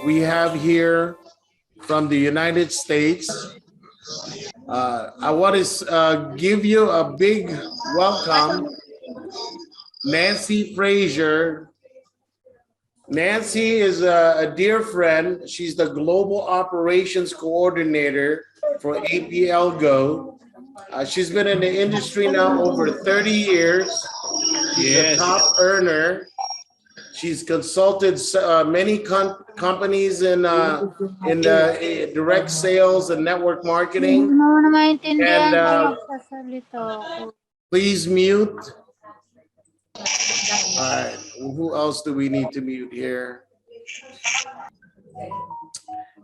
we have here from the United States. I want to give you a big welcome, Nancy Frazier. Nancy is a dear friend. She's the Global Operations Coordinator for APLGO. She's been in the industry now over 30 years. She's a top earner. She's consulted many companies in the direct sales and network marketing. And please mute. All right, who else do we need to mute here?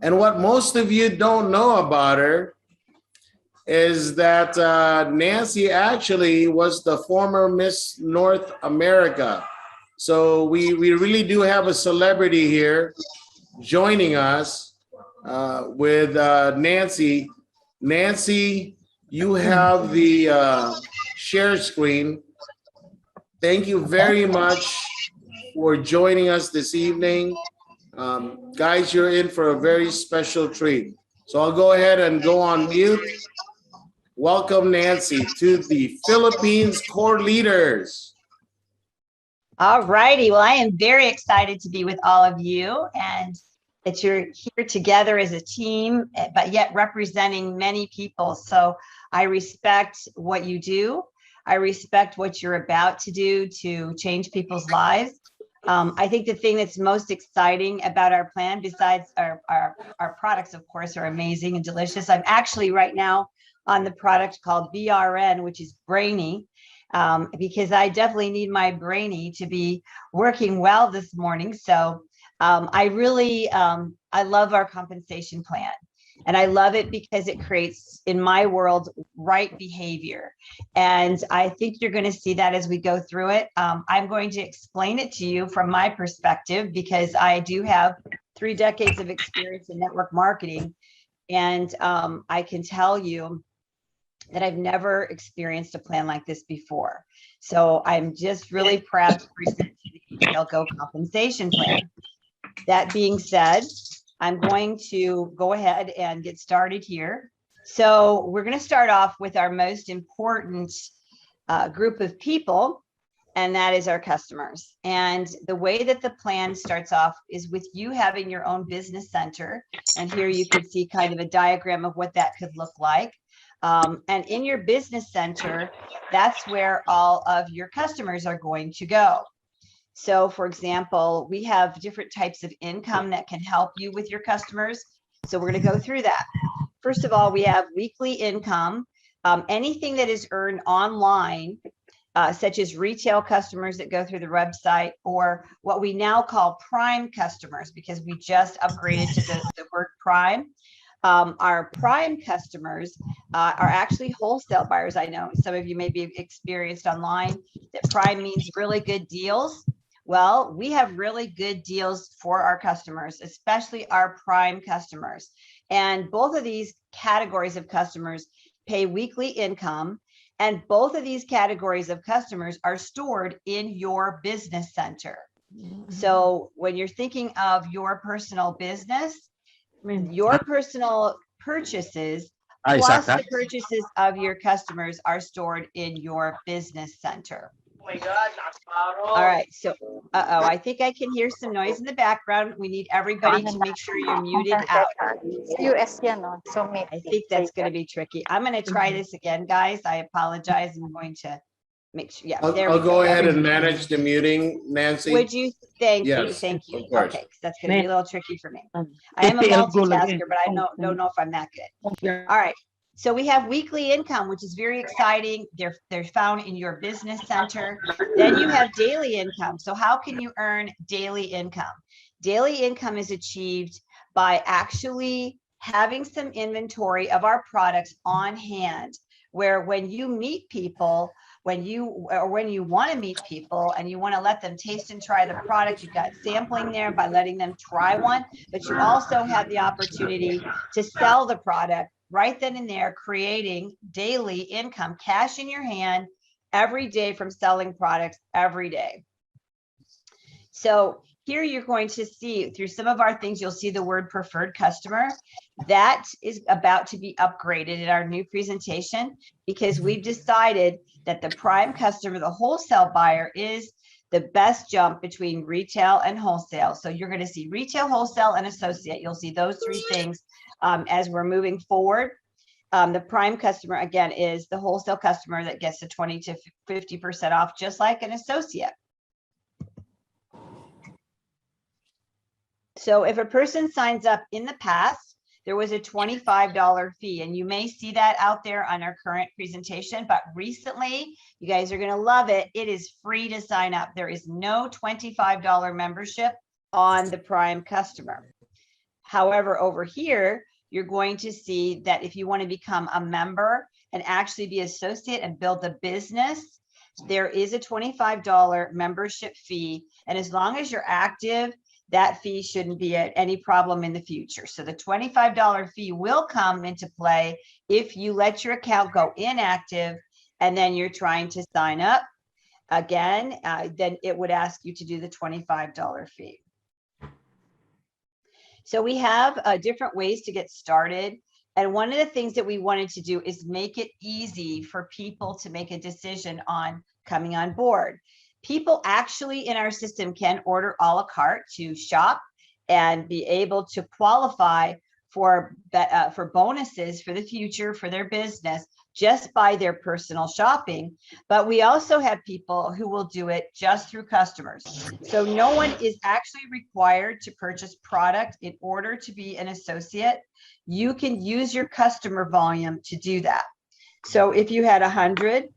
And what most of you don't know about her is that Nancy actually was the former Miss North America. So we really do have a celebrity here joining us with Nancy. Nancy, you have the share screen. Thank you very much for joining us this evening. Guys, you're in for a very special treat. So I'll go ahead and go on mute. Welcome, Nancy, to the Philippines Core Leaders. All righty. Well, I am very excited to be with all of you and that you're here together as a team, but yet representing many people. So I respect what you do. I respect what you're about to do to change people's lives. I think the thing that's most exciting about our plan, besides our products, of course, are amazing and delicious. I'm actually right now on the product called BRN, which is Brainy, because I definitely need my Brainy to be working well this morning. So I really, I love our compensation plan. And I love it because it creates, in my world, right behavior. And I think you're going to see that as we go through it. I'm going to explain it to you from my perspective, because I do have 3 decades of experience in network marketing. And I can tell you that I've never experienced a plan like this before. So I'm just really proud to present the APLGO compensation plan. That being said, I'm going to go ahead and get started here. So we're going to start off with our most important group of people, and that is our customers. And the way that the plan starts off is with you having your own business center. And here you can see kind of a diagram of what that could look like. And in your business center, that's where all of your customers are going to go. So for example, we have different types of income that can help you with your customers. So we're going to go through that. First of all, we have weekly income, anything that is earned online, such as retail customers that go through the website, or what we now call prime customers, because we just upgraded to the word prime. Our prime customers are actually wholesale buyers. I know some of you may be experienced online that prime means really good deals. Well, we have really good deals for our customers, especially our prime customers. And both of these categories of customers pay weekly income. And both of these categories of customers are stored in your business center. So when you're thinking of your personal business, your personal purchases plus the purchases of your customers are stored in your business center. Oh my God. All right, so I think I can hear some noise in the background. We need everybody to make sure you're muted out. I think that's going to be tricky. I'm going to try this again, guys. I apologize. I'm going to make sure. Yeah, I'll go ahead and manage the muting, Nancy. Would you? Thank you. Thank you. Okay, because that's going to be a little tricky for me. I am a multitasker, but I don't know if I'm that good. All right. So we have weekly income, which is very exciting. They're found in your business center. Then you have daily income. So how can you earn daily income? Daily income is achieved by actually having some inventory of our products on hand, where when you meet people, when you want to meet people and you want to let them taste and try the product, you've got sampling there by letting them try one, but you also have the opportunity to sell the product right then and there, creating daily income, cash in your hand every day from selling products every day. So here you're going to see through some of our things, you'll see the word preferred customer. That is about to be upgraded in our new presentation because we've decided that the prime customer, the wholesale buyer, is the best jump between retail and wholesale. So you're going to see retail, wholesale, and associate. You'll see those three things as we're moving forward. The prime customer, again, is the wholesale customer that gets the 20 to 50% off, just like an associate. So if a person signs up in the past, there was a $25 fee, and you may see that out there on our current presentation, but recently, you guys are going to love it. It is free to sign up. There is no $25 membership on the prime customer. However, over here, you're going to see that if you want to become a member and actually be associate and build the business, there is a $25 membership fee. And as long as you're active, that fee shouldn't be any problem in the future. So the $25 fee will come into play if you let your account go inactive and then you're trying to sign up again, then it would ask you to do the $25 fee. So we have different ways to get started. And one of the things that we wanted to do is make it easy for people to make a decision on coming on board. People actually in our system can order a la carte to shop and be able to qualify for bonuses for the future for their business just by their personal shopping. But we also have people who will do it just through customers. So no one is actually required to purchase product in order to be an associate. You can use your customer volume to do that. So if you had $100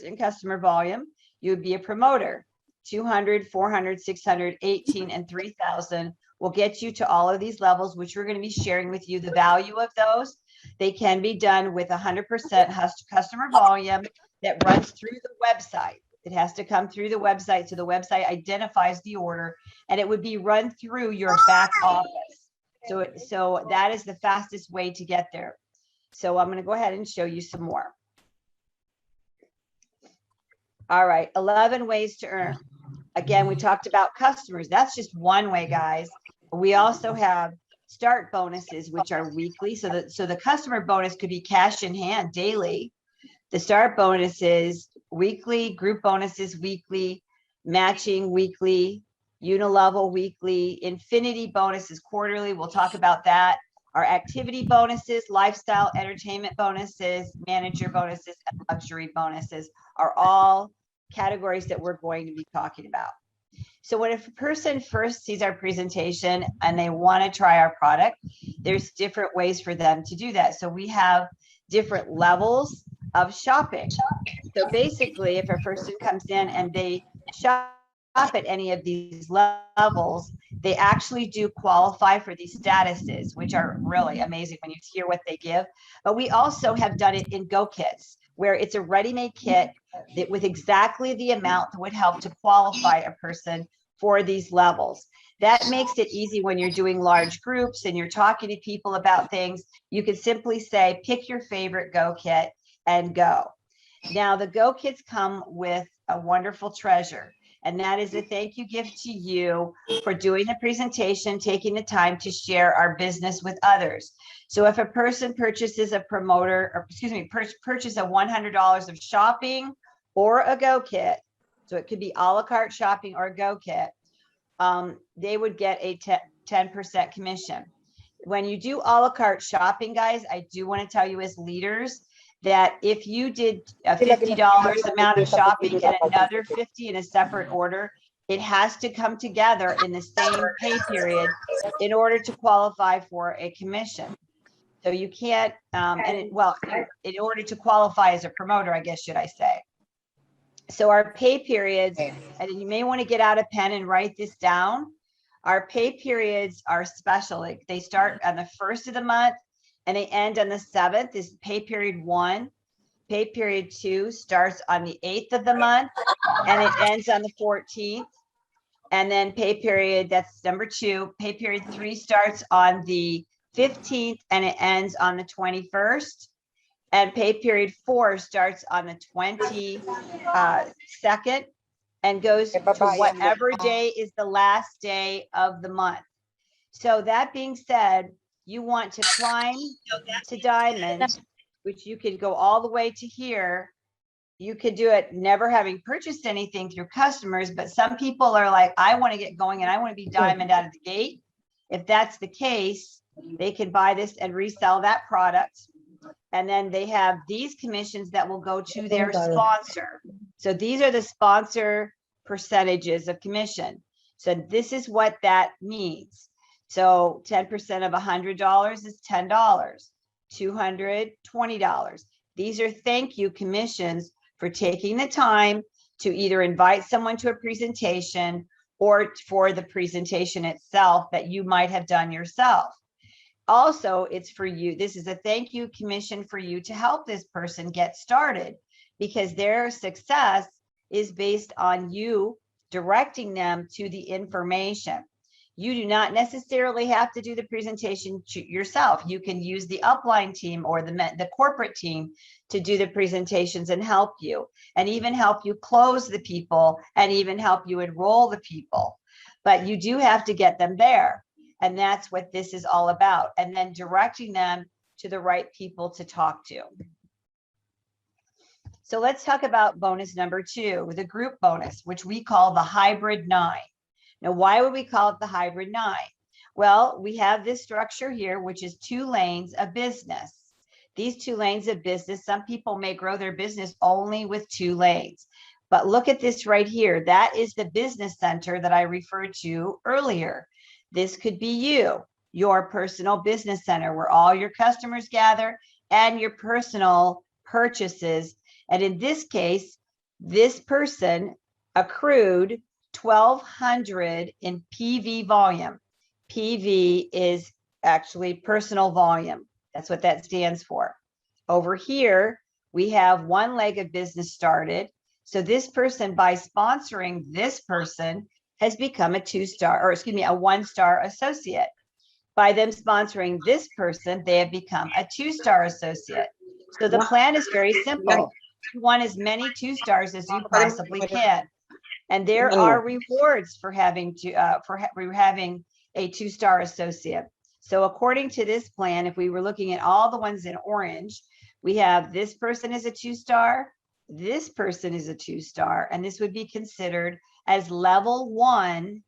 in customer volume, you would be a promoter. 200, 400, 600, 18, and 3,000 will get you to all of these levels, which we're going to be sharing with you the value of those. They can be done with 100% customer volume that runs through the website. It has to come through the website. So the website identifies the order and it would be run through your back office. So that is the fastest way to get there. So I'm going to go ahead and show you some more. All right, 11 ways to earn. Again, we talked about customers. That's just one way, guys. We also have start bonuses, which are weekly. So the customer bonus could be cash in hand daily. The start bonuses weekly, group bonuses weekly, matching weekly, unilevel weekly, infinity bonuses quarterly. We'll talk about that. Our activity bonuses, lifestyle entertainment bonuses, manager bonuses, and luxury bonuses are all categories that we're going to be talking about. So when a person first sees our presentation and they want to try our product, there's different ways for them to do that. So we have different levels of shopping. So basically, if a person comes in and they shop at any of these levels, they actually do qualify for these statuses, which are really amazing when you hear what they give. But we also have done it in Go Kits, where it's a ready-made kit that with exactly the amount that would help to qualify a person for these levels. That makes it easy when you're doing large groups and you're talking to people about things. You can simply say, pick your favorite Go Kit and go. Now, the Go Kits come with a wonderful treasure, and that is a thank you gift to you for doing the presentation, taking the time to share our business with others. So if a person purchases a purchase of $100 of shopping or a Go Kit, so it could be a la carte shopping or a Go Kit, they would get a 10% commission. When you do a la carte shopping, guys, I do want to tell you as leaders that if you did a $50 amount of shopping and another 50 in a separate order, it has to come together in the same pay period in order to qualify for a commission. So you can't, in order to qualify as a promoter, I guess, should I say. So our pay periods, and you may want to get out a pen and write this down. Our pay periods are special. Like they start on the 1st of the month and they end on the 7th. This is pay period 1. Pay period 2 starts on the 8th of the month and it ends on the 14th. And then pay period, that's number 2. Pay period 3 starts on the 15th and it ends on the 21st. And pay period 4 starts on the 22nd and goes to Babae yan. whatever day is the last day of the month. So that being said, you want to climb to diamond, which you could go all the way to here. You could do it never having purchased anything through customers, but some people are like, I want to get going and I want to be diamond out of the gate. If that's the case, they can buy this and resell that product. And then they have these commissions that will go to their sponsor. So these are the sponsor percentages of commission. So this is what that means. So 10% of $100 is $10, $200, $20. These are thank you commissions for taking the time to either invite someone to a presentation or for the presentation itself that you might have done yourself. Also, it's for you. This is a thank you commission for you to help this person get started, because their success is based on you directing them to the information. You do not necessarily have to do the presentation yourself. You can use the upline team or the corporate team to do the presentations and help you, and even help you close the people, and even help you enroll the people. But you do have to get them there. And that's what this is all about. And then directing them to the right people to talk to. So let's talk about bonus number 2, the group bonus, which we call the hybrid 9. Now, why would we call it the hybrid 9? Well, we have this structure here, which is 2 lanes of business. These 2 lanes of business, some people may grow their business only with 2 lanes. But look at this right here. That is the business center that I referred to earlier. This could be you, your personal business center, where all your customers gather and your personal purchases. And in this case, this person accrued 1,200 in PV volume. PV is actually personal volume. That's what that stands for. Over here, we have 1 leg of business started. So this person, by sponsoring this person, has become a 2-star, or excuse me, a 1-star associate. By them sponsoring this person, they have become a 2-star associate. So the plan is very simple. You want as many 2-stars as you possibly can. And there are rewards for having having a 2-star associate. So according to this plan, if we were looking at all the ones in orange, we have this person is a 2-star, this person is a 2-star, and this would be considered as level 1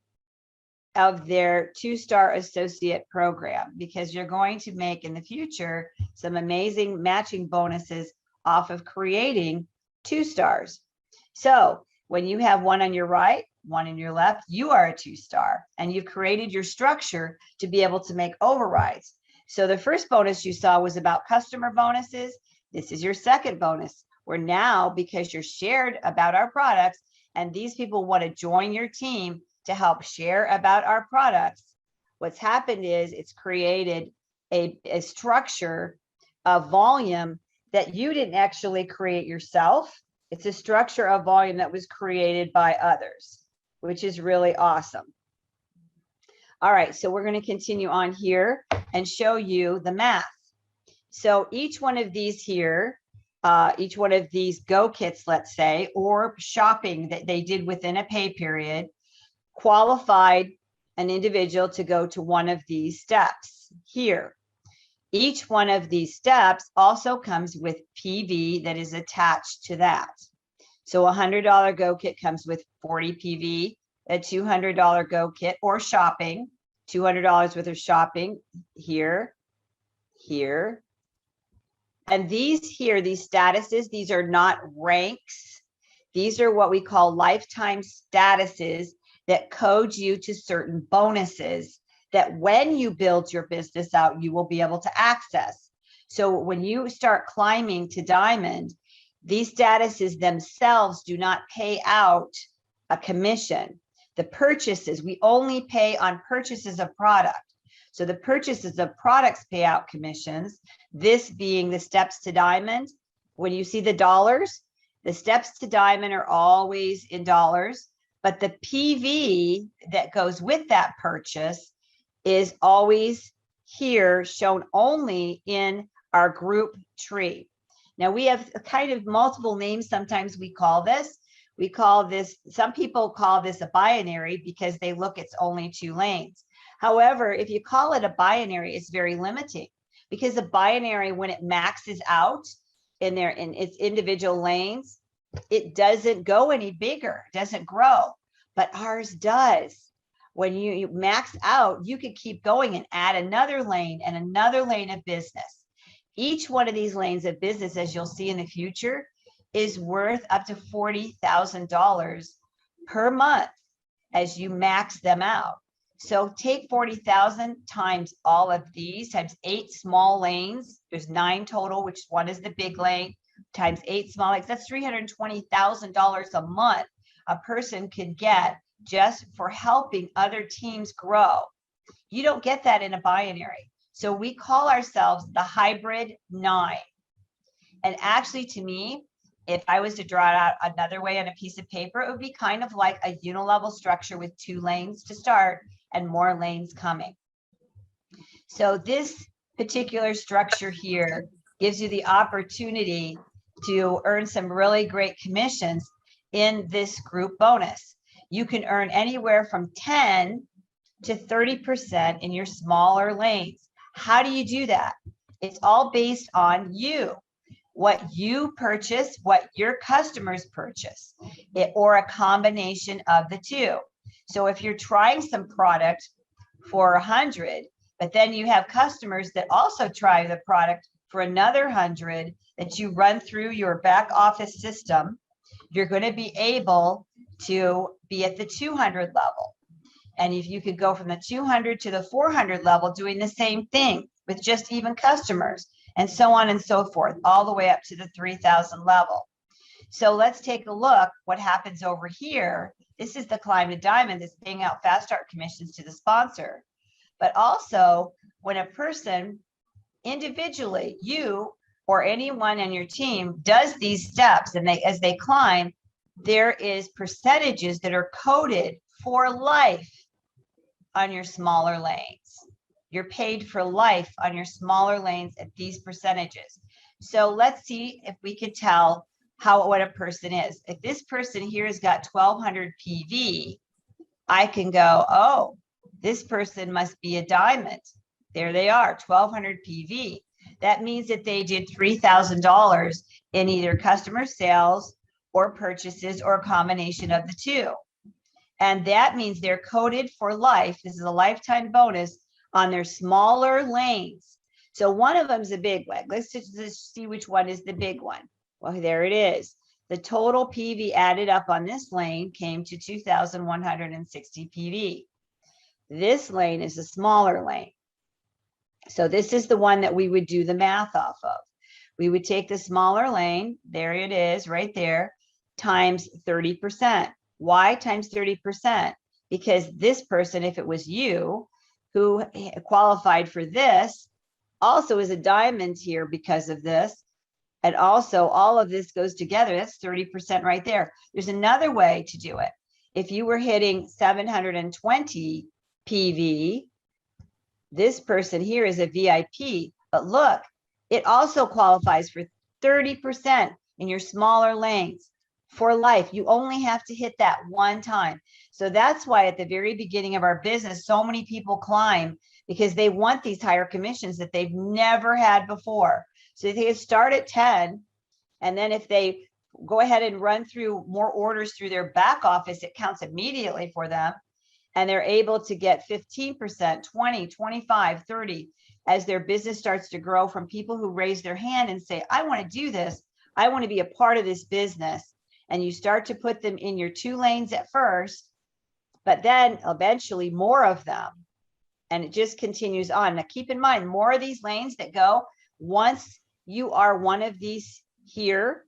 of their 2-star associate program, because you're going to make in the future some amazing matching bonuses off of creating 2 stars. So when you have 1 on your right, 1 on your left, you are a 2-star, and you've created your structure to be able to make overrides. So the first bonus you saw was about customer bonuses. This is your second bonus, where now, because you're shared about our products, and these people want to join your team to help share about our products, what's happened is it's created a structure of volume that you didn't actually create yourself. It's a structure of volume that was created by others, which is really awesome. All right, so we're going to continue on here and show you the math. So each one of these here, each one of these go kits, let's say, or shopping that they did within a pay period, qualified an individual to go to one of these steps here. Each one of these steps also comes with PV that is attached to that. So a $100 go kit comes with 40 PV, a $200 go kit or shopping, $200 worth of shopping here, here. And these here, these statuses, these are not ranks. These are what we call lifetime statuses that code you to certain bonuses that when you build your business out, you will be able to access. So when you start climbing to diamond, these statuses themselves do not pay out a commission. The purchases, we only pay on purchases of product. So the purchases of products pay out commissions, this being the steps to diamond. When you see the dollars, the steps to diamond are always in dollars, but the PV that goes with that purchase is always here, shown only in our group tree. Now we have kind of multiple names, sometimes we call this. We call this, some people call this a binary because they look, it's only 2 lanes. However, if you call it a binary, it's very limiting, because a binary, when it maxes out in its individual lanes, it doesn't go any bigger, doesn't grow, but ours does. When you max out, you could keep going and add another lane and another lane of business. Each one of these lanes of business, as you'll see in the future, is worth up to $40,000 per month as you max them out. So take 40,000 times all of these, times 8 small lanes. There's 9 total, which one is the big lane, times 8 small lanes. That's $320,000 a month a person could get just for helping other teams grow. You don't get that in a binary. So we call ourselves the hybrid 9. And actually, to me, if I was to draw it out another way on a piece of paper, it would be kind of like a unilevel structure with 2 lanes to start and more lanes coming. So this particular structure here gives you the opportunity to earn some really great commissions in this group bonus. You can earn anywhere from 10 to 30% in your smaller lanes. How do you do that? It's all based on you, what you purchase, what your customers purchase, or a combination of the two. So if you're trying some product for 100, but then you have customers that also try the product for another 100 that you run through your back office system, you're going to be able to be at the 200 level. And if you could go from the 200 to the 400 level, doing the same thing with just even customers, and so on and so forth, all the way up to the 3,000 level. So let's take a look what happens over here. This is the Climb to Diamond that's paying out fast start commissions to the sponsor. But also, when a person individually, you or anyone on your team, does these steps, and as they climb, there is percentages that are coded for life on your smaller lanes. You're paid for life on your smaller lanes at these percentages. So let's see if we could tell what a person is. If this person here has got 1200 PV, I can go, oh, this person must be a diamond. There they are, 1200 PV. That means that they did $3,000 in either customer sales or purchases or a combination of the two. And that means they're coded for life. This is a lifetime bonus on their smaller lanes. So one of them is a big one. Let's just see which one is the big one. Well, there it is. The total PV added up on this lane came to 2,160 PV. This lane is a smaller lane. So this is the one that we would do the math off of. We would take the smaller lane, there it is right there, times 30%. Why times 30%? Because this person, if it was you who qualified for this, also is a diamond here because of this. And also all of this goes together. That's 30% right there. There's another way to do it. If you were hitting 720 PV, this person here is a VIP, but look, it also qualifies for 30% in your smaller lanes for life. You only have to hit that one time. So that's why at the very beginning of our business, so many people climb, because they want these higher commissions that they've never had before. So they start at 10, and then if they go ahead and run through more orders through their back office, it counts immediately for them. And they're able to get 15%, 20, 25, 30, as their business starts to grow from people who raise their hand and say, I want to do this. I want to be a part of this business. And you start to put them in your 2 lanes at first, but then eventually more of them. And it just continues on. Now, keep in mind, more of these lanes that go, once you are one of these here,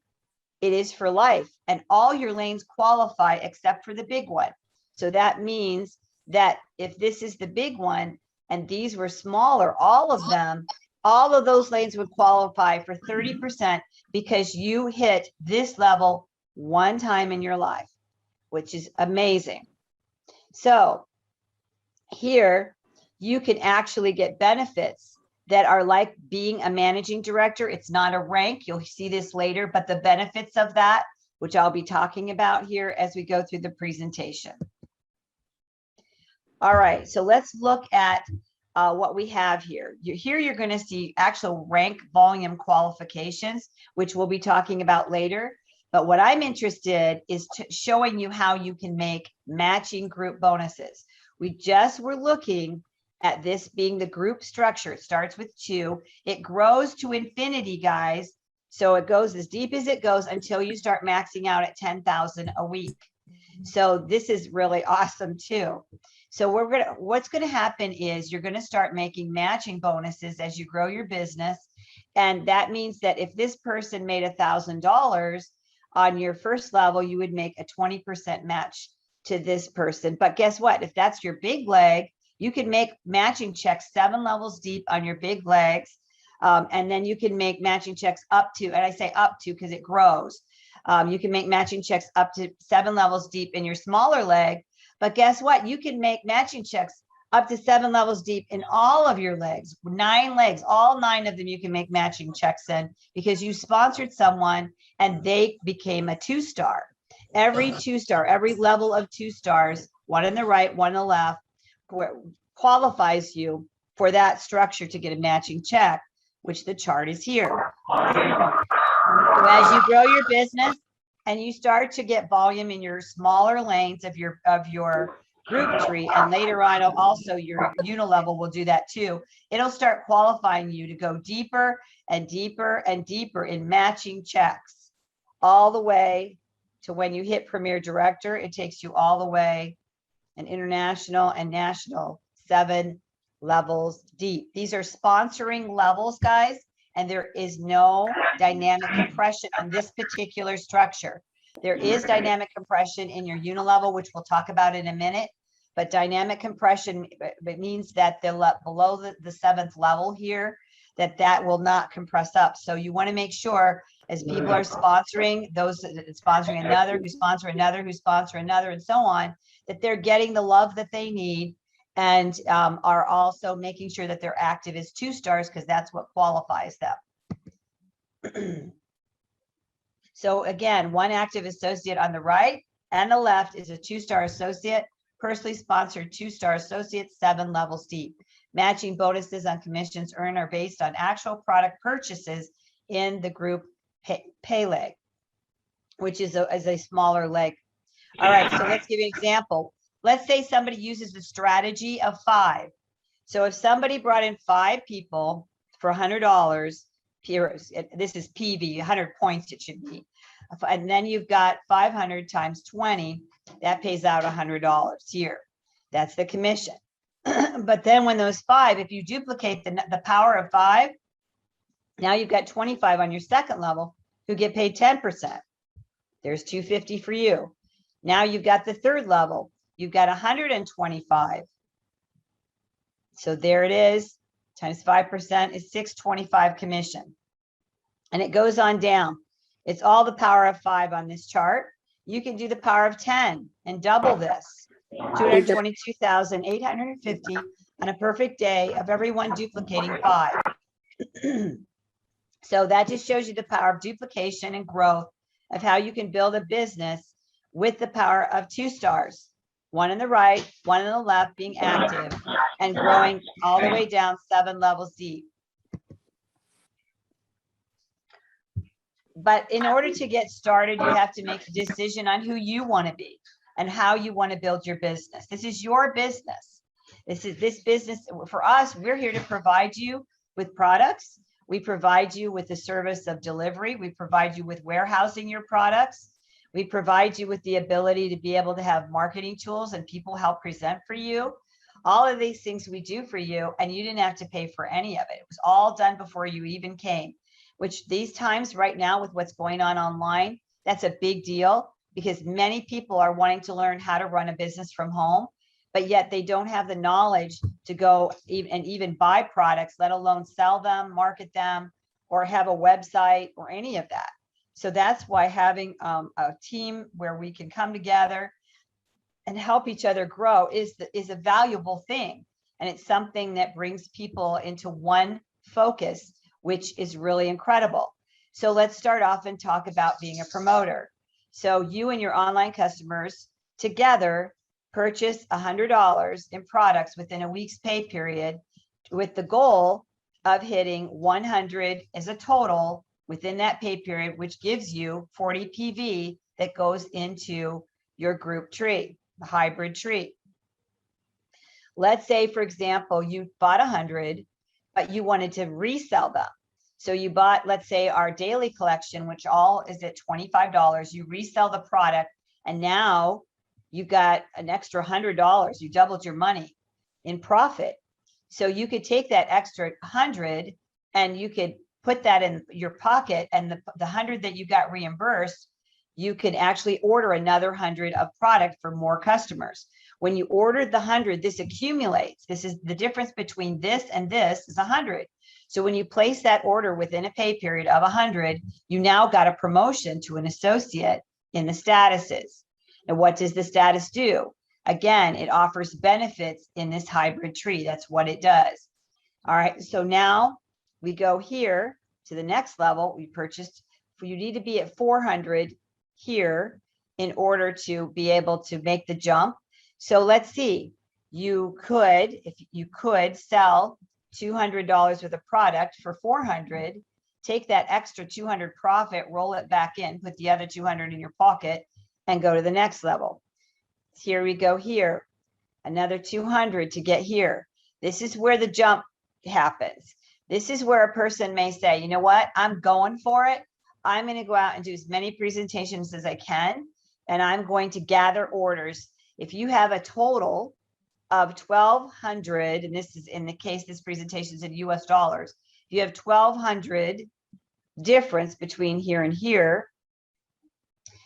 it is for life. And all your lanes qualify except for the big one. So that means that if this is the big one and these were smaller, all of them, all of those lanes would qualify for 30% because you hit this level one time in your life, which is amazing. So here you can actually get benefits that are like being a managing director. It's not a rank. You'll see this later, but the benefits of that which I'll be talking about here as we go through the presentation. All right, so let's look at what we have here. Here you're going to see actual rank volume qualifications, which we'll be talking about later. But what I'm interested is showing you how you can make matching group bonuses. We just were looking at this being the group structure. It starts with 2. It grows to infinity, guys. So it goes as deep as it goes until you start maxing out at 10,000 a week. So this is really awesome too. So what's going to happen is you're going to start making matching bonuses as you grow your business. And that means that if this person made $1,000 on your first level, you would make a 20% match to this person. But guess what? If that's your big leg, you can make matching checks 7 levels deep on your big legs. And then you can make matching checks up to, and I say up to because it grows. You can make matching checks up to 7 levels deep in your smaller leg. But guess what? You can make matching checks up to 7 levels deep in all of your legs, 9 legs, all 9 of them you can make matching checks in because you sponsored someone and they became a 2-star. Every 2-star, every level of 2 stars, one on the right, one on the left, qualifies you for that structure to get a matching check, which the chart is here. So as you grow your business and you start to get volume in your smaller lanes of your group tree, and later on also your unilevel will do that too, it'll start qualifying you to go deeper and deeper and deeper in matching checks all the way to when you hit Premier Director. It takes you all the way and international and national 7 levels deep. These are sponsoring levels, guys, and there is no dynamic compression on this particular structure. There is dynamic compression in your unilevel, which we'll talk about in a minute, but dynamic compression, it means that below the 7th level here, that will not compress up. So you want to make sure as people are sponsoring, those sponsoring another, who sponsor another, who sponsor another, and so on, that they're getting the love that they need and are also making sure that they're active as 2 stars because that's what qualifies them. So again, one active associate on the right and the left is a 2-star associate, personally sponsored 2-star associate, 7 levels deep. Matching bonuses on commissions earned are based on actual product purchases in the group pay leg, which is a smaller leg. All right, so let's give you an example. Let's say somebody uses the strategy of 5. So if somebody brought in 5 people for $100, this is PV, 100 points it should be. And then you've got 500 times 20, that pays out $100 here. That's the commission. But then when those 5, if you duplicate the power of 5, now you've got 25 on your second level who get paid 10%. There's 250 for you. Now you've got the third level. You've got 125. So there it is. Times 5% is 625 commission. And it goes on down. It's all the power of 5 on this chart. You can do the power of 10 and double this. 222,850 on a perfect day of everyone duplicating 5. So that just shows you the power of duplication and growth of how you can build a business with the power of 2 stars, one on the right, one on the left, being active and growing all the way down 7 levels deep. But in order to get started, you have to make a decision on who you want to be and how you want to build your business. This is your business. This business for us. We're here to provide you with products. We provide you with the service of delivery. We provide you with warehousing your products. We provide you with the ability to be able to have marketing tools and people help present for you. All of these things we do for you, and you didn't have to pay for any of it. It was all done before you even came, which these times right now with what's going on online, that's a big deal because many people are wanting to learn how to run a business from home, but yet they don't have the knowledge to go and even buy products, let alone sell them, market them, or have a website or any of that. So that's why having a team where we can come together and help each other grow is a valuable thing. And it's something that brings people into one focus, which is really incredible. So let's start off and talk about being a promoter. So you and your online customers together purchase $100 in products within a week's pay period with the goal of hitting 100 as a total within that pay period, which gives you 40 PV that goes into your group tree, the hybrid tree. Let's say, for example, you bought 100, but you wanted to resell them. So you bought, let's say, our daily collection, which all is at $25. You resell the product, and now you got an extra $100. You doubled your money in profit. So you could take that extra 100 and you could put that in your pocket, and the 100 that you got reimbursed, you could actually order another 100 of product for more customers. When you ordered the 100, this accumulates. This is the difference between this and this is 100. So when you place that order within a pay period of 100, you now got a promotion to an associate in the statuses. And what does the status do? Again, it offers benefits in this hybrid tree. That's what it does. All right, so now we go here to the next level. We purchased, you need to be at 400 here in order to be able to make the jump. So let's see, you could, if you could sell $200 worth of product for 400, take that extra 200 profit, roll it back in, put the other 200 in your pocket, and go to the next level. Here we go here, another 200 to get here. This is where the jump happens. This is where a person may say, you know what, I'm going for it. I'm going to go out and do as many presentations as I can, and I'm going to gather orders. If you have a total of 1,200, and this is in the case, this presentation is in US dollars, you have 1,200 difference between here and here.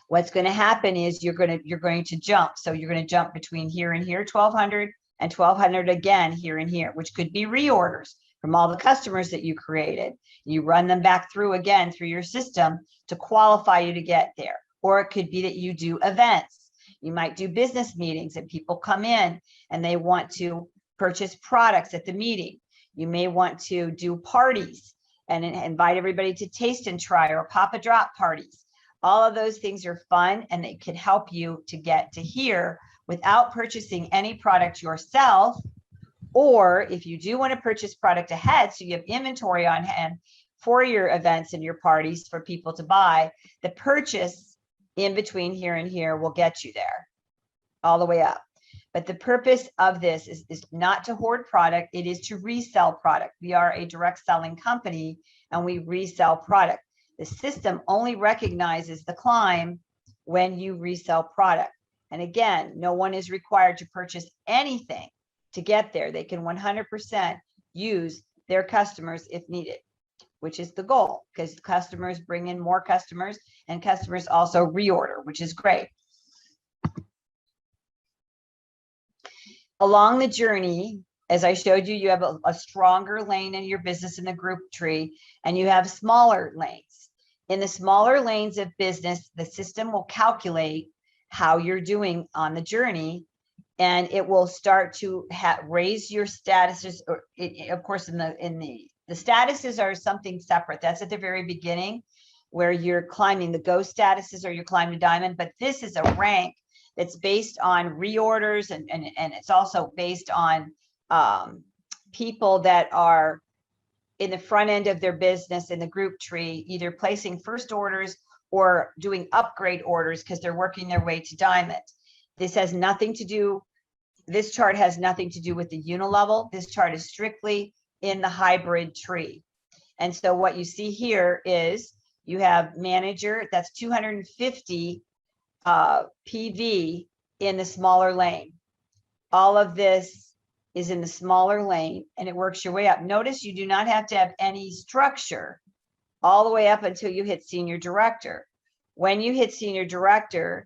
What's going to happen is you're going to jump. So you're going to jump between here and here, 1,200 and 1,200 again here and here, which could be reorders from all the customers that you created. You run them back through again through your system to qualify you to get there. Or it could be that you do events. You might do business meetings and people come in and they want to purchase products at the meeting. You may want to do parties and invite everybody to taste and try, or pop a drop parties. All of those things are fun, and they can help you to get to here without purchasing any product yourself. Or if you do want to purchase product ahead, so you have inventory on hand for your events and your parties for people to buy, the purchase in between here and here will get you there all the way up. But the purpose of this is not to hoard product. It is to resell product. We are a direct selling company and we resell product. The system only recognizes the climb when you resell product. And again, no one is required to purchase anything to get there. They can 100% use their customers if needed, which is the goal, because customers bring in more customers and customers also reorder, which is great. Along the journey, as I showed you, you have a stronger lane in your business in the group tree, and you have smaller lanes. In the smaller lanes of business, the system will calculate how you're doing on the journey, and it will start to raise your statuses. Or of course, the statuses are something separate. That's at the very beginning where you're climbing the ghost statuses or you're climbing diamond, but this is a rank that's based on reorders, and it's also based on people that are in the front end of their business in the group tree, either placing first orders or doing upgrade orders because they're working their way to diamond. This has nothing to do, this chart has nothing to do with the unilevel. This chart is strictly in the hybrid tree. And so what you see here is you have manager, that's 250 PV in the smaller lane. All of this is in the smaller lane and it works your way up. Notice you do not have to have any structure all the way up until you hit senior director. When you hit senior director,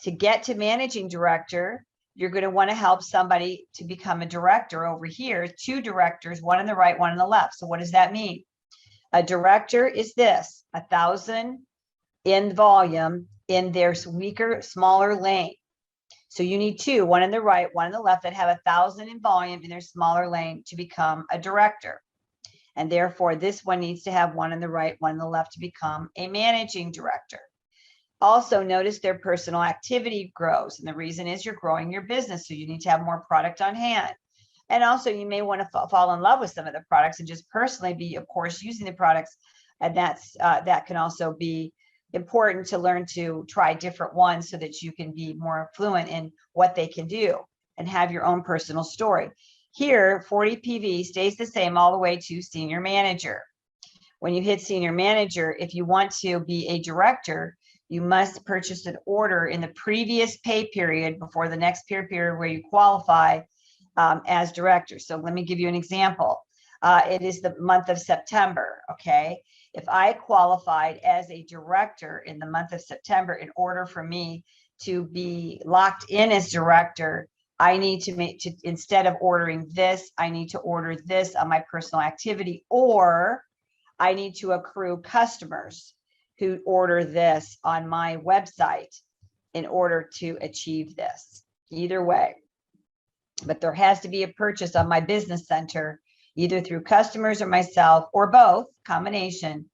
to get to managing director, you're going to want to help somebody to become a director over here. 2 directors, one on the right, one on the left. So what does that mean? A director is this, 1,000 in volume in their weaker, smaller lane. So you need 2, one on the right, one on the left, that have 1,000 in volume in their smaller lane to become a director. And therefore this one needs to have one on the right, one on the left to become a managing director. Also notice their personal activity grows. And the reason is you're growing your business. So you need to have more product on hand. And also you may want to fall in love with some of the products and just personally be, of course, using the products. And that can also be important to learn to try different ones so that you can be more fluent in what they can do and have your own personal story. Here, 40 PV stays the same all the way to senior manager. When you hit senior manager, if you want to be a director, you must purchase an order in the previous pay period before the next pay period where you qualify as director. So let me give you an example. It is the month of September, okay? If I qualified as a director in the month of September, in order for me to be locked in as director, I need to instead of ordering this, I need to order this on my personal activity, or I need to accrue customers who order this on my website in order to achieve this. Either way, but there has to be a purchase on my business center, either through customers or myself or both, combination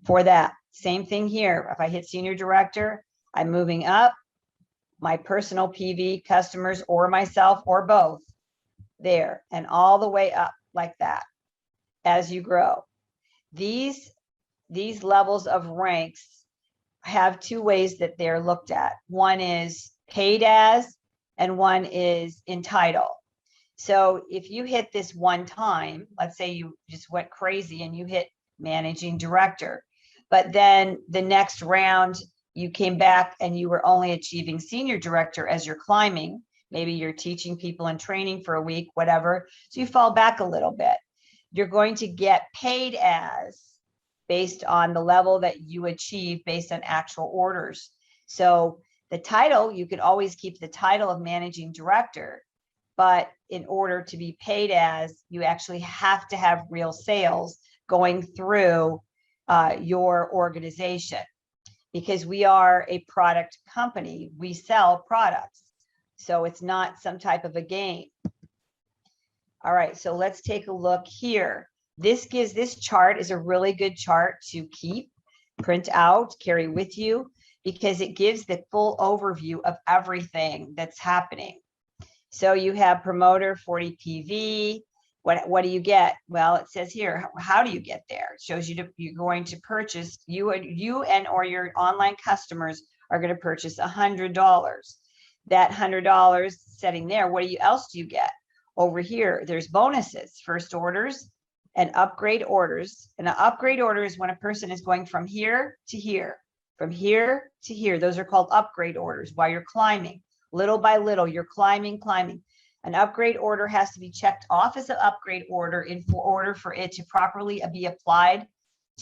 for that. Same thing here. If I hit senior director, I'm moving up my personal PV customers or myself or both there and all the way up like that as you grow. These levels of ranks have two ways that they're looked at. One is paid as, and one is in title. So if you hit this one time, let's say you just went crazy and you hit managing director, but then the next round you came back and you were only achieving senior director as you're climbing, maybe you're teaching people and training for a week, whatever, so you fall back a little bit. You're going to get paid as based on the level that you achieve based on actual orders. So the title, you could always keep the title of managing director, but in order to be paid as, you actually have to have real sales going through your organization, because we are a product company. We sell products. So it's not some type of a game. All right, so let's take a look here. This chart is a really good chart to keep, print out, carry with you, because it gives the full overview of everything that's happening. So you have promoter 40 PV. What do you get? Well, it says here, how do you get there? It shows you you're going to purchase, you and or your online customers are going to purchase $100. That $100 sitting there, what else do you get? Over here, there's bonuses, first orders, and upgrade orders. And an upgrade order is when a person is going from here to here, from here to here. Those are called upgrade orders while you're climbing. Little by little, you're climbing. An upgrade order has to be checked off as an upgrade order in order for it to properly be applied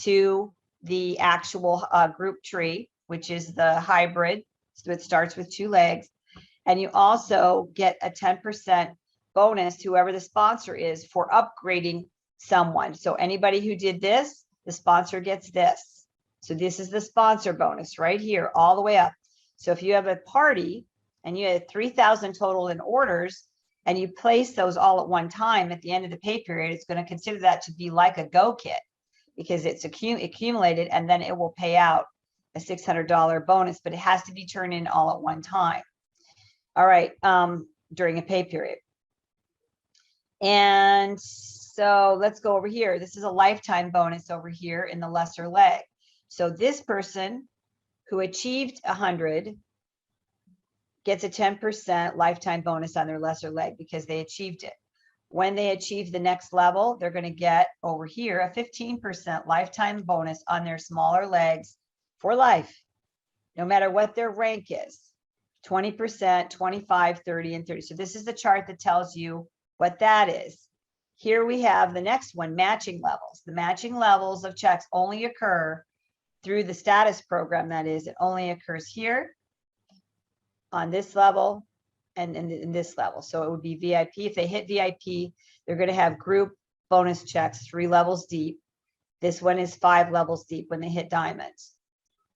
to the actual group tree, which is the hybrid. So it starts with 2 legs. And you also get a 10% bonus, whoever the sponsor is, for upgrading someone. So anybody who did this, the sponsor gets this. So this is the sponsor bonus right here, all the way up. So if you have a party and you had 3,000 total in orders and you place those all at one time at the end of the pay period, it's going to consider that to be like a go kit because it's accumulated, and then it will pay out a $600 bonus, but it has to be turned in all at one time. All right, during a pay period. And so let's go over here. This is a lifetime bonus over here in the lesser leg. So this person who achieved 100 gets a 10% lifetime bonus on their lesser leg because they achieved it. When they achieve the next level, they're going to get over here a 15% lifetime bonus on their smaller legs for life, no matter what their rank is. 20%, 25, 30, and 30. So this is the chart that tells you what that is. Here we have the next one, matching levels. The matching levels of checks only occur through the status program. That is, it only occurs here on this level and in this level. So it would be VIP. If they hit VIP, they're going to have group bonus checks 3 levels deep. This one is 5 levels deep when they hit diamonds.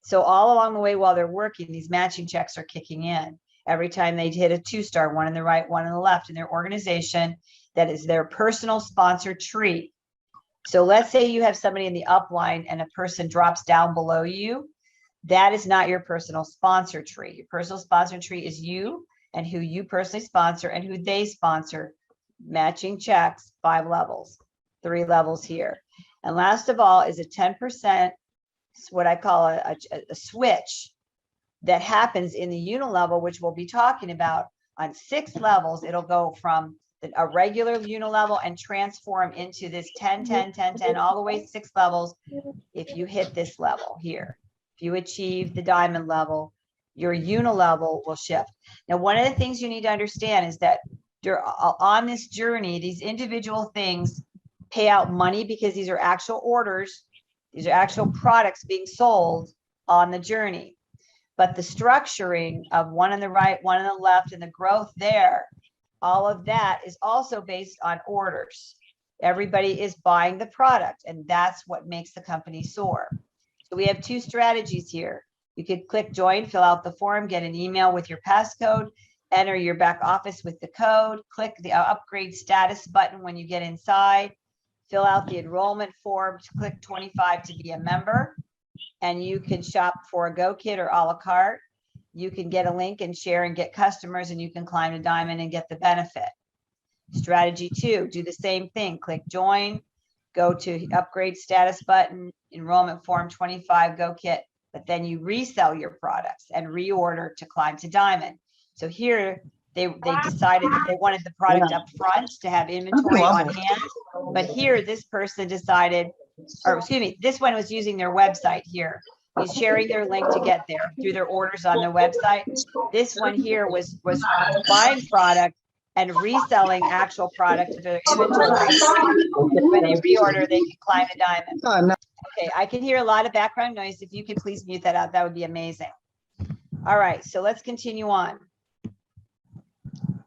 So all along the way while they're working, these matching checks are kicking in. Every time they hit a 2-star, one on the right, one on the left in their organization, that is their personal sponsor tree. So let's say you have somebody in the upline and a person drops down below you. That is not your personal sponsor tree. Your personal sponsor tree is you and who you personally sponsor and who they sponsor. Matching checks, 5 levels, 3 levels here. And last of all is a 10%, what I call a switch that happens in the unilevel, which we'll be talking about on 6 levels. It'll go from a regular unilevel and transform into this 10, 10, 10, 10, all the way 6 levels. If you hit this level here, if you achieve the diamond level, your unilevel will shift. Now, one of the things you need to understand is that on this journey, these individual things pay out money because these are actual orders. These are actual products being sold on the journey. But the structuring of one on the right, one on the left, and the growth there, all of that is also based on orders. Everybody is buying the product, and that's what makes the company soar. So we have 2 strategies here. You could click join, fill out the form, get an email with your passcode, enter your back office with the code, click the upgrade status button when you get inside, fill out the enrollment form, click 25 to be a member, and you can shop for a Go Kit or a la carte. You can get a link and share and get customers, and you can climb to diamond and get the benefit. Strategy 2, do the same thing. Click join, go to upgrade status button, enrollment form 25 Go Kit, but then you resell your products and reorder to climb to diamond. So here they decided that they wanted the product up front to have inventory on hand. But here this person decided, or excuse me, this one was using their website here. He's sharing their link to get there through their orders on their website. This one here was buying product and reselling actual product to their inventory. When they reorder, they can climb a diamond. Okay, I can hear a lot of background noise. If you could please mute that out, that would be amazing. All right, so let's continue on.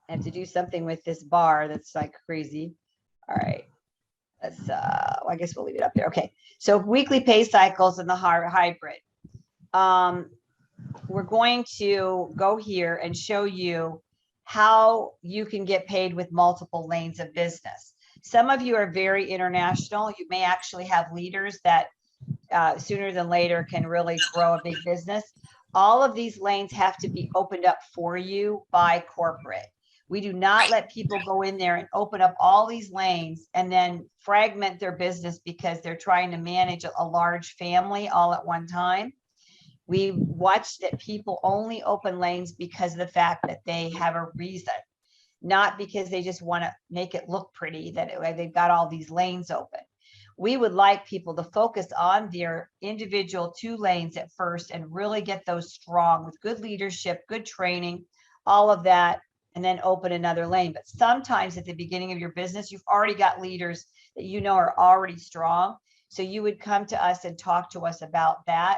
I have to do something with this bar that's like crazy. All right, let's, I guess we'll leave it up there. Okay, so weekly pay cycles and the hybrid. We're going to go here and show you how you can get paid with multiple lanes of business. Some of you are very international. You may actually have leaders that sooner than later can really grow a big business. All of these lanes have to be opened up for you by corporate. We do not let people go in there and open up all these lanes and then fragment their business because they're trying to manage a large family all at one time. We watch that people only open lanes because of the fact that they have a reason, not because they just want to make it look pretty that they've got all these lanes open. We would like people to focus on their individual 2 lanes at first and really get those strong with good leadership, good training, all of that, and then open another lane. But sometimes at the beginning of your business, you've already got leaders that you know are already strong. So you would come to us and talk to us about that.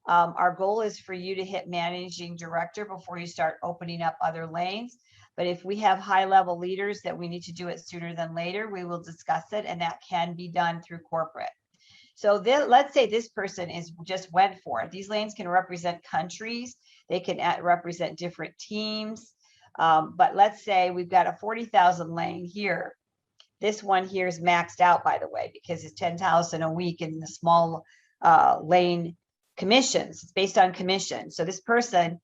Our goal is for you to hit managing director before you start opening up other lanes. But if we have high level leaders that we need to do it sooner than later, we will discuss it, and that can be done through corporate. So let's say this person just went for it. These lanes can represent countries. They can represent different teams. But let's say we've got a 40,000 lane here. This one here is maxed out, by the way, because it's 10,000 a week in the small lane commissions. It's based on commission. So this person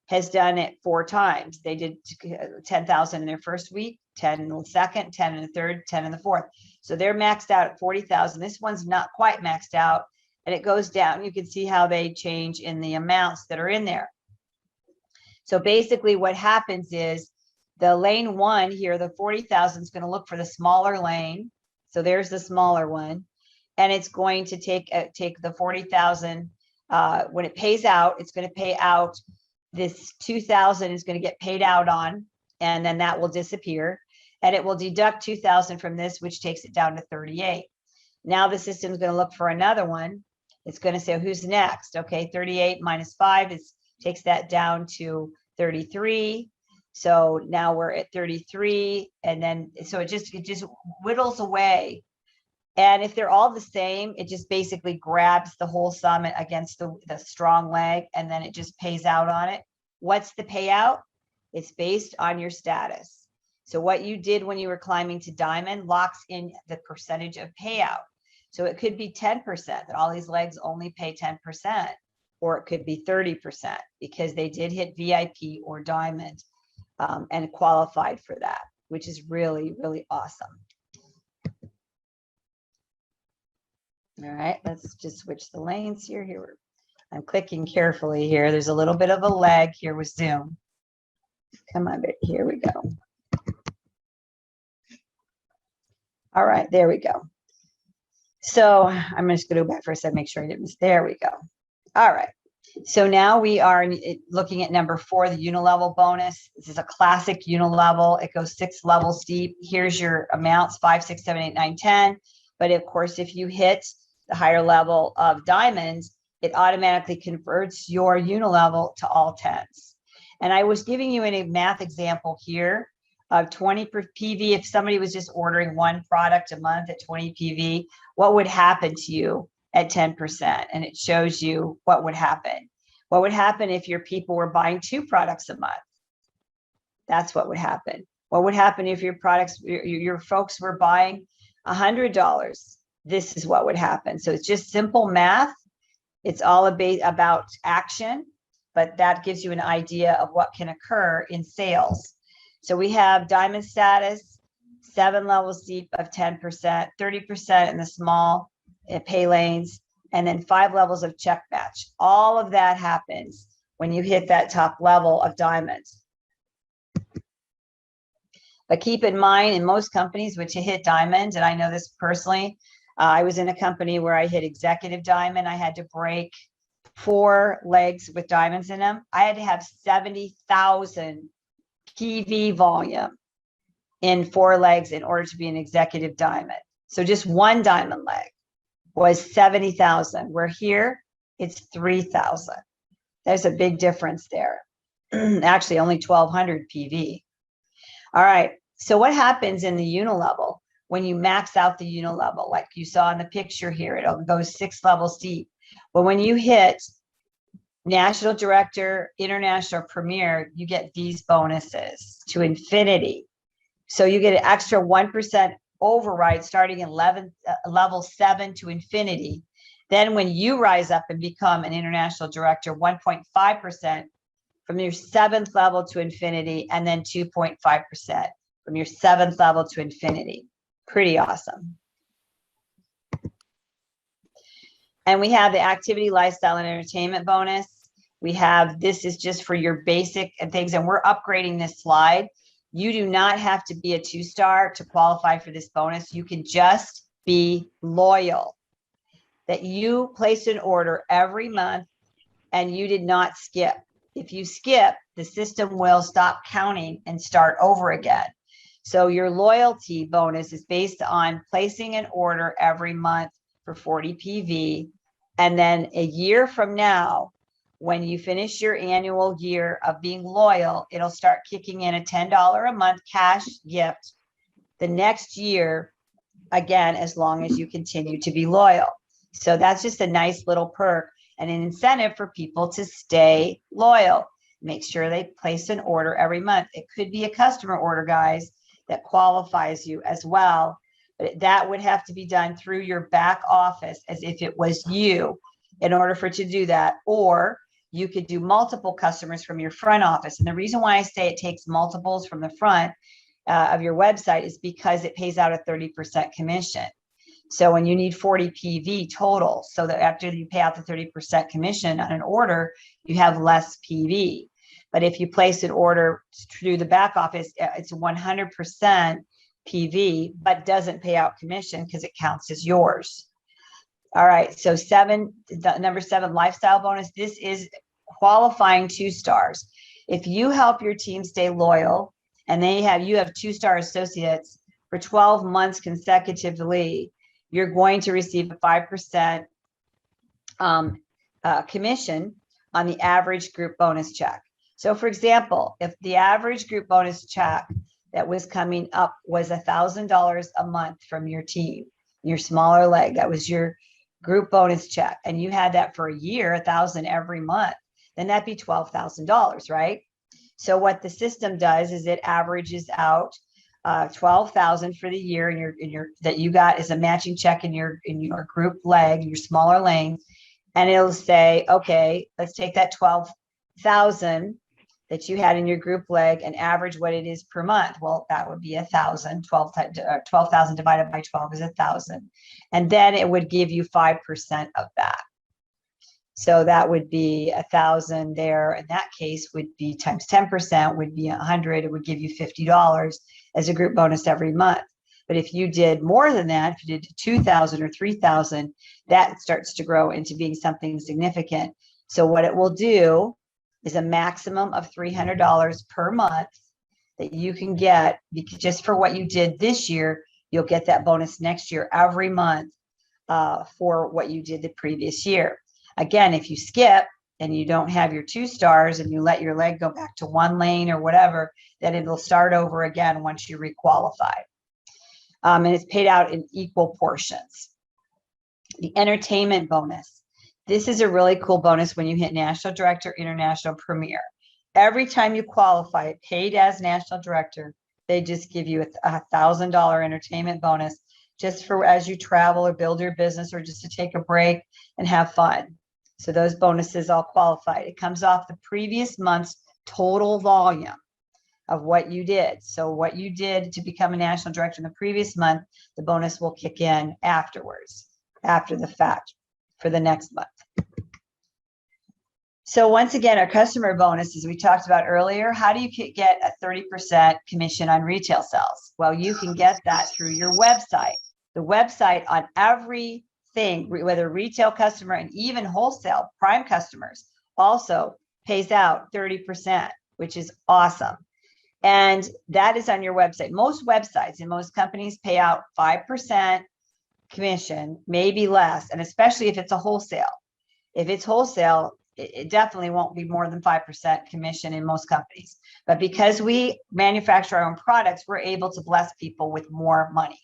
has done it 4 times. They did 10,000 in their first week, 10 in the second, 10 in the third, 10 in the fourth. So they're maxed out at 40,000. This one's not quite maxed out, and it goes down. You can see how they change in the amounts that are in there. So basically what happens is the lane 1 here, the 40,000 is going to look for the smaller lane. So there's the smaller one, and it's going to take the 40,000. When it pays out, it's going to pay out. This 2,000 is going to get paid out on, and then that will disappear, and it will deduct 2,000 from this, which takes it down to 38. Now the system is going to look for another one. It's going to say, who's next? Okay, 38 minus 5 takes that down to 33. So now we're at 33, and then so it just whittles away. And if they're all the same, it just basically grabs the whole sum against the strong leg, and then it just pays out on it. What's the payout? It's based on your status. So what you did when you were climbing to diamond locks in the percentage of payout. So it could be 10%, that all these legs only pay 10%, or it could be 30% because they did hit VIP or diamond and qualified for that, which is really, really awesome. All right, let's just switch the lanes here. I'm clicking carefully here. There's a little bit of a lag here with Zoom. Come on, here we go. All right, there we go. So I'm just going to go back for a second, make sure I didn't miss. There we go. All right. So now we are looking at number 4, the unilevel bonus. This is a classic unilevel. It goes 6 levels deep. Here's your amounts, 5, 6, 7, 8, 9, 10. But of course, if you hit the higher level of diamonds, it automatically converts your unilevel to all 10s. And I was giving you a math example here of 20 per PV. If somebody was just ordering one product a month at 20 PV, what would happen to you at 10%? And it shows you what would happen. What would happen if your people were buying 2 products a month? That's what would happen. What would happen if your products, your folks were buying $100? This is what would happen. So it's just simple math. It's all about action, but that gives you an idea of what can occur in sales. So we have diamond status, 7 levels deep of 10%, 30% in the small pay lanes, and then 5 levels of check match. All of that happens when you hit that top level of diamonds. But keep in mind, in most companies, which hit diamond, and I know this personally, I was in a company where I hit executive diamond. I had to break 4 legs with diamonds in them. I had to have 70,000 PV volume in 4 legs in order to be an executive diamond. So just one diamond leg was 70,000. Where here, it's 3,000. There's a big difference there. Actually, only 1,200 PV. All right. So what happens in the unilevel when you max out the unilevel? Like you saw in the picture here, it goes 6 levels deep. But when you hit National Director, International Premier, you get these bonuses to infinity. So you get an extra 1% override starting in level 7 to infinity. Then when you rise up and become an International Director, 1.5% from your 7th level to infinity, and then 2.5% from your 7th level to infinity. Pretty awesome. And we have the activity, lifestyle, and entertainment bonus. We have, this is just for your basic things, and we're upgrading this slide. You do not have to be a 2-star to qualify for this bonus. You can just be loyal, that you placed an order every month and you did not skip. If you skip, the system will stop counting and start over again. So your loyalty bonus is based on placing an order every month for 40 PV. And then a year from now, when you finish your annual year of being loyal, it'll start kicking in a $10 a month cash gift the next year, again, as long as you continue to be loyal. So that's just a nice little perk and an incentive for people to stay loyal. Make sure they place an order every month. It could be a customer order, guys, that qualifies you as well. But that would have to be done through your back office as if it was you in order for it to do that. Or you could do multiple customers from your front office. And the reason why I say it takes multiples from the front of your website is because it pays out a 30% commission. So when you need 40 PV total, so that after you pay out the 30% commission on an order, you have less PV. But if you place an order through the back office, it's 100% PV, but doesn't pay out commission because it counts as yours. All right, so number 7, lifestyle bonus. This is qualifying 2-stars. If you help your team stay loyal and you have 2-star associates for 12 months consecutively, you're going to receive a 5% commission on the average group bonus check. So for example, if the average group bonus check that was coming up was $1,000 a month from your team, your smaller leg, that was your group bonus check, and you had that for a year, 1,000 every month, then that'd be $12,000, right? So what the system does is it averages out 12,000 for the year in your that you got as a matching check in your group leg, your smaller lane, And it'll say, okay, let's take that 12,000 that you had in your group leg and average what it is per month. Well, that would be 1,000. 12,000 divided by 12 is 1,000. And then it would give you 5% of that. So that would be 1,000 there. In that case would be times 10% would be 100. It would give you $50 as a group bonus every month. But if you did more than that, if you did 2,000 or 3,000, that starts to grow into being something significant. So what it will do is a maximum of $300 per month that you can get, because just for what you did this year, you'll get that bonus next year every month for what you did the previous year. Again, if you skip and you don't have your 2 stars and you let your leg go back to 1 lane or whatever, then it'll start over again once you requalify. And it's paid out in equal portions. The entertainment bonus. This is a really cool bonus when you hit National Director, International Premier. Every time you qualify, paid as National Director, they just give you a $1,000 entertainment bonus just for as you travel or build your business or just to take a break and have fun. So those bonuses all qualify. It comes off the previous month's total volume of what you did. So what you did to become a national director in the previous month, the bonus will kick in afterwards, after the fact, for the next month. So once again, our customer bonus, as we talked about earlier, how do you get a 30% commission on retail sales? Well, you can get that through your website. The website on everything, whether retail customer and even wholesale prime customers, also pays out 30%, which is awesome. And that is on your website. Most websites and most companies pay out 5% commission, maybe less, and especially if it's a wholesale. If it's wholesale, it definitely won't be more than 5% commission in most companies. But because we manufacture our own products, we're able to bless people with more money.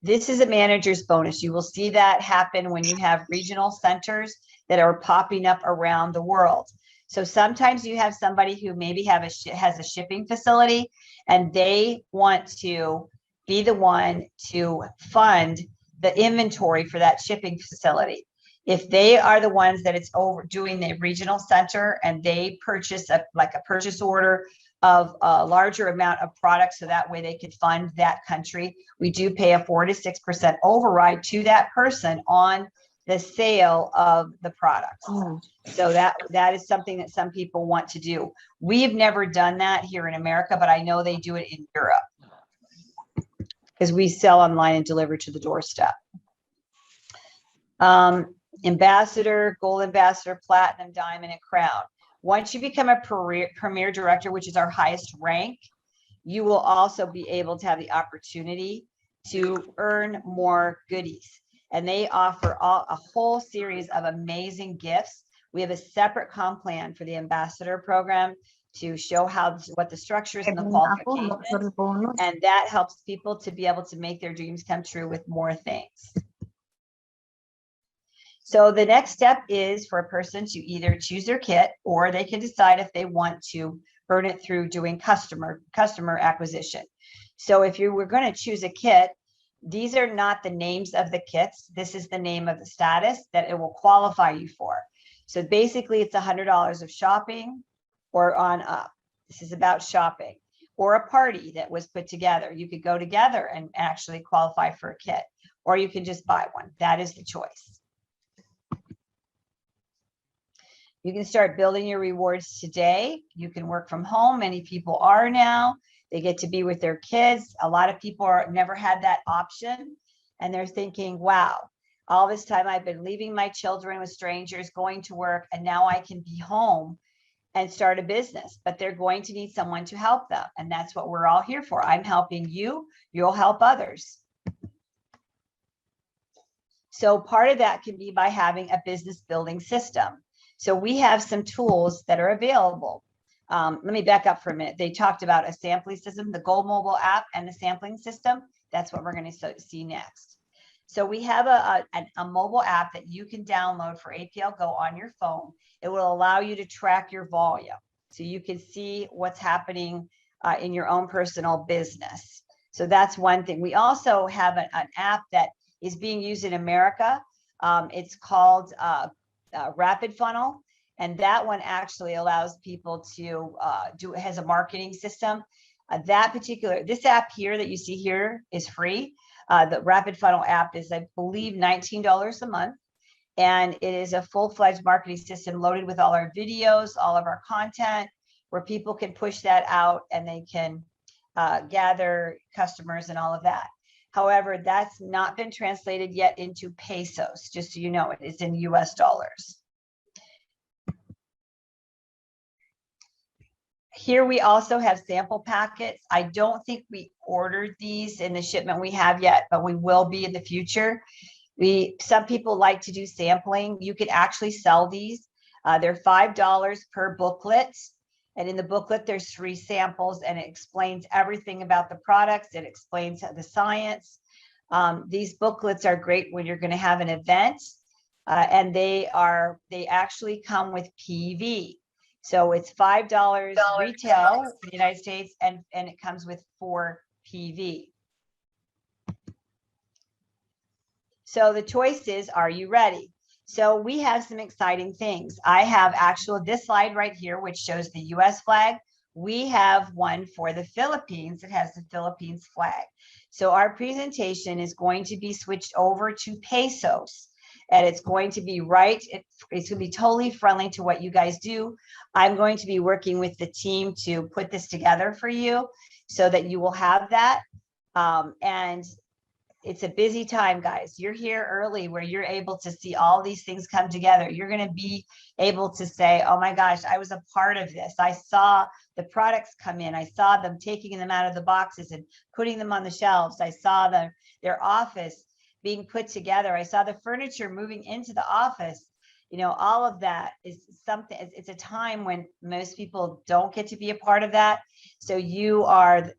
This is a manager's bonus. You will see that happen when you have regional centers that are popping up around the world. So sometimes you have somebody who maybe has a shipping facility and they want to be the one to fund the inventory for that shipping facility. If they are the ones that it's over doing the regional center and they purchase a purchase order of a larger amount of products so that way they could fund that country, we do pay a 4 to 6% override to that person on the sale of the products. So that is something that some people want to do. We've never done that here in America, but I know they do it in Europe because we sell online and deliver to the doorstep. Ambassador, gold ambassador, platinum, diamond, and crown. Once you become a premier director, which is our highest rank, you will also be able to have the opportunity to earn more goodies. And they offer a whole series of amazing gifts. We have a separate comp plan for the ambassador program to show what the structure is and the qualifications. And that helps people to be able to make their dreams come true with more things. So the next step is for a person to either choose their kit or they can decide if they want to earn it through doing customer acquisition. So if you were going to choose a kit, these are not the names of the kits. This is the name of the status that it will qualify you for. So basically it's $100 of shopping or on up. This is about shopping or a party that was put together. You could go together and actually qualify for a kit, or you can just buy one. That is the choice. You can start building your rewards today. You can work from home. Many people are now. They get to be with their kids. A lot of people never had that option. And they're thinking, wow, all this time I've been leaving my children with strangers, going to work, and now I can be home and start a business. But they're going to need someone to help them. And that's what we're all here for. I'm helping you. You'll help others. So part of that can be by having a business building system. So we have some tools that are available. Let me back up for a minute. They talked about a sampling system, the Gold mobile app and the sampling system. That's what we're going to see next. So we have a mobile app that you can download for APLGO on your phone. It will allow you to track your volume. So you can see what's happening in your own personal business. So that's one thing. We also have an app that is being used in America. It's called Rapid Funnel. And that one actually allows people to has a marketing system. This app here that you see here is free. The Rapid Funnel app is, I believe, $19 a month. And it is a full-fledged marketing system loaded with all our videos, all of our content, where people can push that out and they can gather customers and all of that. However, that's not been translated yet into pesos, just so you know, it's in US dollars. Here we also have sample packets. I don't think we ordered these in the shipment we have yet, but we will be in the future. Some people like to do sampling. You can actually sell these. They're $5 per booklet. And in the booklet, there's 3 samples, and it explains everything about the products. It explains the science. These booklets are great when you're going to have an event, and they actually come with PV. So it's $5 retail in the United States, and it comes with 4 PV. So the choice is, are you ready? So we have some exciting things. I have this slide right here, which shows the US flag. We have one for the Philippines. It has the Philippines flag. So our presentation is going to be switched over to pesos, and it's going to be it's going to be totally friendly to what you guys do. I'm going to be working with the team to put this together for you so that you will have that. And it's a busy time, guys. You're here early where you're able to see all these things come together. You're going to be able to say, oh my gosh, I was a part of this. I saw the products come in. I saw them taking them out of the boxes and putting them on the shelves. I saw their office being put together. I saw the furniture moving into the office. You know, all of that is something, it's a time when most people don't get to be a part of that. So you are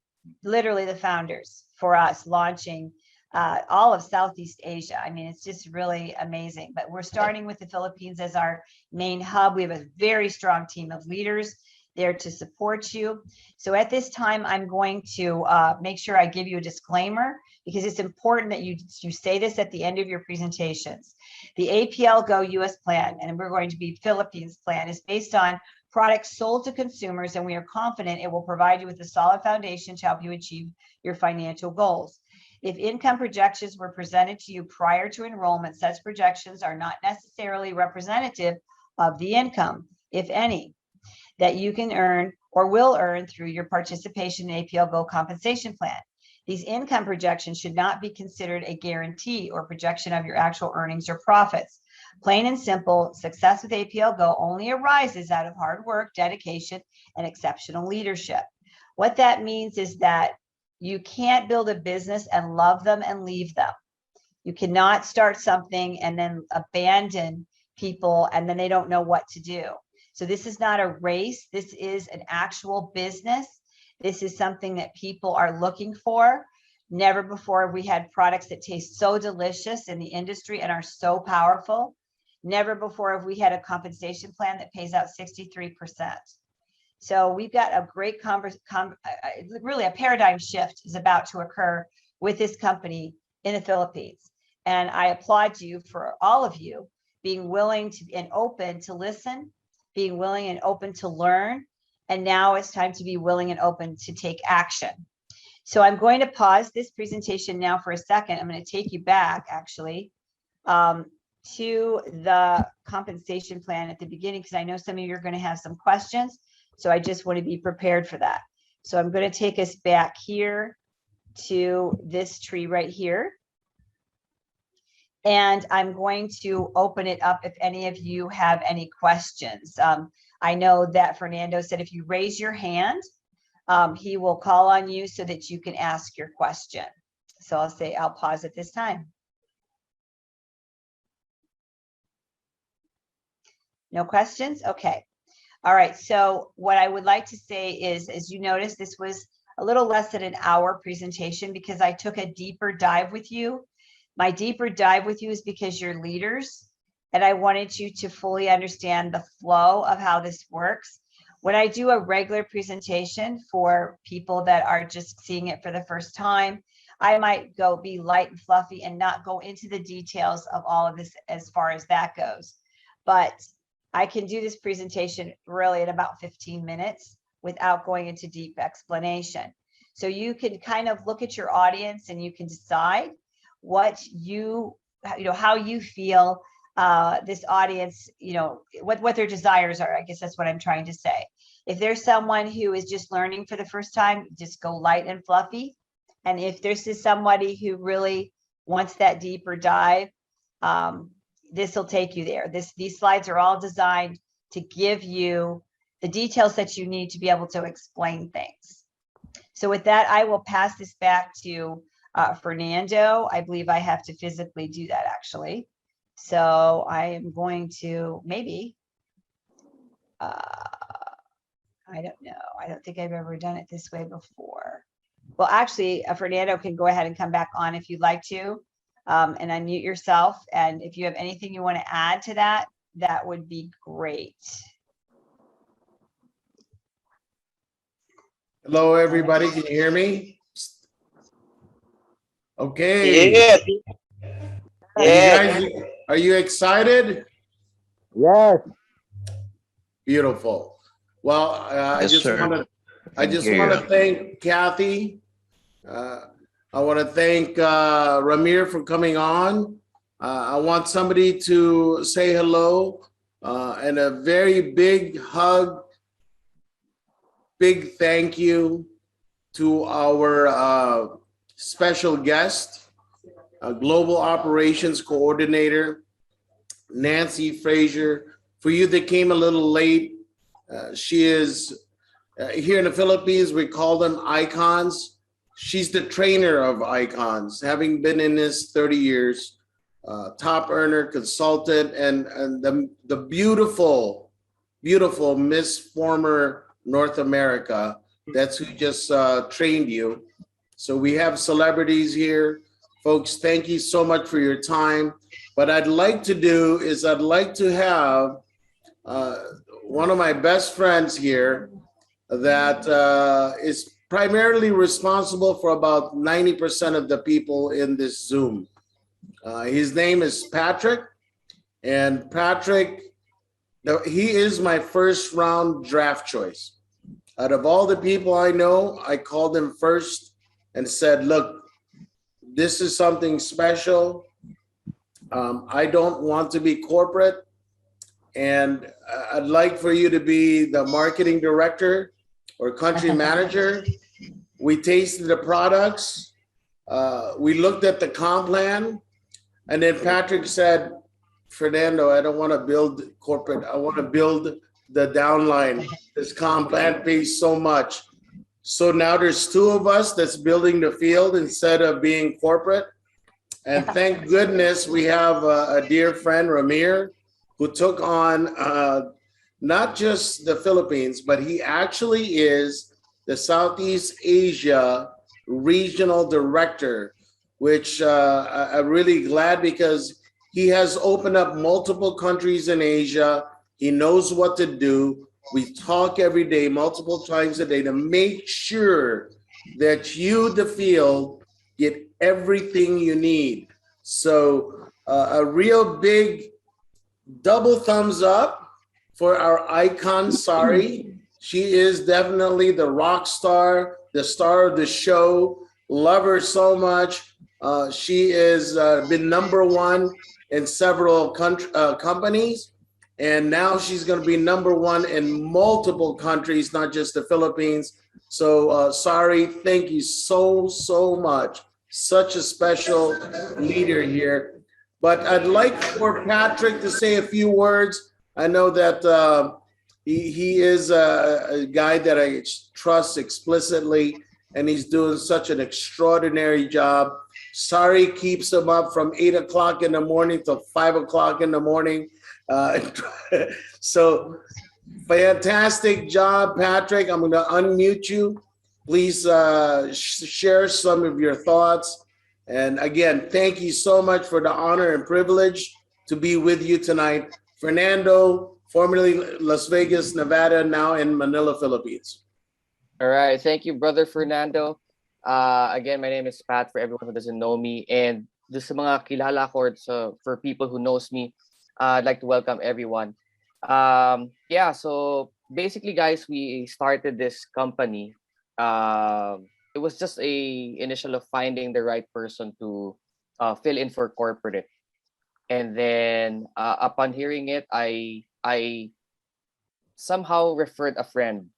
literally the founders for us launching all of Southeast Asia. I mean, it's just really amazing. But we're starting with the Philippines as our main hub. We have a very strong team of leaders there to support you. So at this time, I'm going to make sure I give you a disclaimer, because it's important that you say this at the end of your presentations. The APLGO US plan, and we're going to be Philippines plan, is based on products sold to consumers, and we are confident it will provide you with a solid foundation to help you achieve your financial goals. If income projections were presented to you prior to enrollment, such projections are not necessarily representative of the income, if any, that you can earn or will earn through your participation in APLGO compensation plan. These income projections should not be considered a guarantee or projection of your actual earnings or profits. Plain and simple, success with APLGO only arises out of hard work, dedication, and exceptional leadership. What that means is that you can't build a business and love them and leave them. You cannot start something and then abandon people and then they don't know what to do. So this is not a race. This is an actual business. This is something that people are looking for. Never before have we had products that taste so delicious in the industry and are so powerful. Never before have we had a compensation plan that pays out 63%. So we've got a great really a paradigm shift is about to occur with this company in the Philippines. And I applaud you for all of you being willing to and open to listen, being willing and open to learn. And now it's time to be willing and open to take action. So I'm going to pause this presentation now for a second. I'm going to take you back actually to the compensation plan at the beginning, because I know some of you are going to have some questions. So I just want to be prepared for that. So I'm going to take us back here to this tree right here. And I'm going to open it up if any of you have any questions. I know that Fernando said if you raise your hand, he will call on you so that you can ask your question. So I'll pause at this time. No questions? Okay. All right. So what I would like to say is, as you notice, this was a little less than an hour presentation because I took a deeper dive with you. My deeper dive with you is because you're leaders, and I wanted you to fully understand the flow of how this works. When I do a regular presentation for people that are just seeing it for the first time, I might go be light and fluffy and not go into the details of all of this as far as that goes. But I can do this presentation really in about 15 minutes without going into deep explanation. So you can kind of look at your audience and you can decide what how you feel this audience, what their desires are. I guess that's what I'm trying to say. If there's someone who is just learning for the first time, just go light and fluffy. And if this is somebody who really wants that deeper dive, this will take you there. These slides are all designed to give you the details that you need to be able to explain things. So with that, I will pass this back to Fernando. I believe I have to physically do that actually. So I am going to maybe, I don't know. I don't think I've ever done it this way before. Well, actually, Fernando can go ahead and come back on if you'd like to, and unmute yourself. And if you have anything you want to add to that, that would be great. Hello, everybody. Can you hear me? Okay. Yeah. Are you excited? Yes. Beautiful. Well, I just want to thank Kathy. I want to thank Ramir for coming on. I want somebody to say hello and a very big hug, big thank you to our special guest, Global Operations Coordinator, Nancy Frazier. For you that came a little late, she is here in the Philippines, we call them icons. She's the trainer of icons, having been in this 30 years, top earner, consultant, and the beautiful, beautiful Miss Former North America. That's who just trained you. So we have celebrities here. Folks, thank you so much for your time. What I'd like to do is I'd like to have one of my best friends here that is primarily responsible for about 90% of the people in this Zoom. His name is Patrick, and Patrick, he is my first round draft choice. Out of all the people I know, I called him first and said, look, this is something special. I don't want to be corporate, and I'd like for you to be the marketing director or country manager. We tasted the products. We looked at the comp plan, and then Patrick said, Fernando, I don't want to build corporate. I want to build the downline. This comp plan pays so much. So now there's two of us that's building the field instead of being corporate. And thank goodness we have a dear friend, Ramir, who took on not just the Philippines, but he actually is the Southeast Asia Regional Director, which I'm really glad because he has opened up multiple countries in Asia. He knows what to do. We talk every day, multiple times a day, to make sure that you, the field, get everything you need. So a real big double thumbs up for our icon, Sari. She is definitely the rock star, the star of the show. Love her so much. She is been #1 in several companies. And now she's going to be #1 in multiple countries, not just the Philippines. So, Sari, thank you so, so much. Such a special leader here. But I'd like for Patrick to say a few words. I know that he is a guy that I trust explicitly, and he's doing such an extraordinary job. Sari keeps him up from 8 o'clock in the morning till 5 o'clock in the morning. So fantastic job, Patrick. I'm going to unmute you. Please share some of your thoughts. And again, thank you so much for the honor and privilege to be with you tonight. Fernando, formerly Las Vegas, Nevada, now in Manila, Philippines. All right. Thank you, Brother Fernando. Again, my name is Pat for everyone who doesn't know me. And just sa mga kilala ko, or for people who knows me, I'd like to welcome everyone. Yeah, so basically, guys, we started this company. It was just a initial of finding the right person to fill in for corporate. And then upon hearing it, I somehow referred a friend.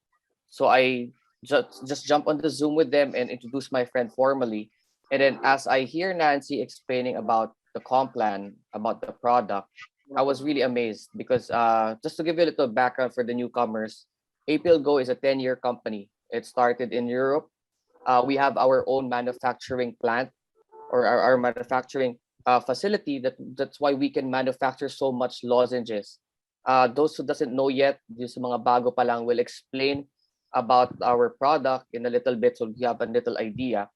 So I just jump on the Zoom with them and introduce my friend formally. And then as I hear Nancy explaining about the comp plan, about the product, I was really amazed because just to give you a little background for the newcomers, APLGO is a 10-year company. It started in Europe. We have our own manufacturing plant, or our manufacturing facility. That's why we can manufacture so much lozenges. Those who doesn't know yet, yung sa mga bago pa lang, will explain about our product in a little bit so you have a little idea.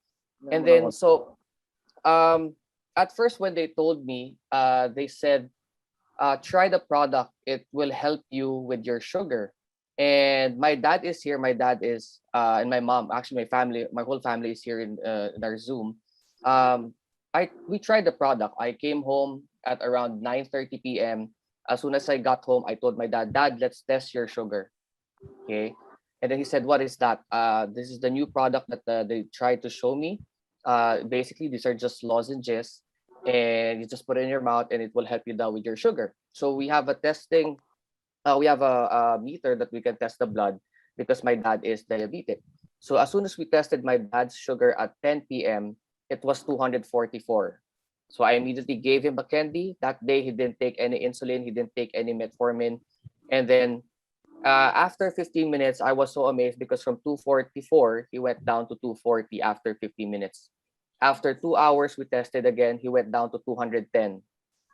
And then um, at first when they told me, they said, try the product. It will help you with your sugar. And my dad is here. My dad is, and my mom, actually my family, my whole family is here in our Zoom. We tried the product. I came home at around 9:30 p.m. As soon as I got home, I told my dad, Dad, let's test your sugar. Okay. And then he said, what is that? This is the new product that they tried to show me. Basically, these are just lozenges, and you just put it in your mouth and it will help you down with your sugar. So we have a testing, we have a meter that we can test the blood because my dad is diabetic. So as soon as we tested my dad's sugar at 10 p.m., it was 244. So I immediately gave him a candy. That day, he didn't take any insulin. He didn't take any metformin. And then after 15 minutes, I was so amazed because from 244, he went down to 240 after 15 minutes. After 2 hours, we tested again. He went down to 210.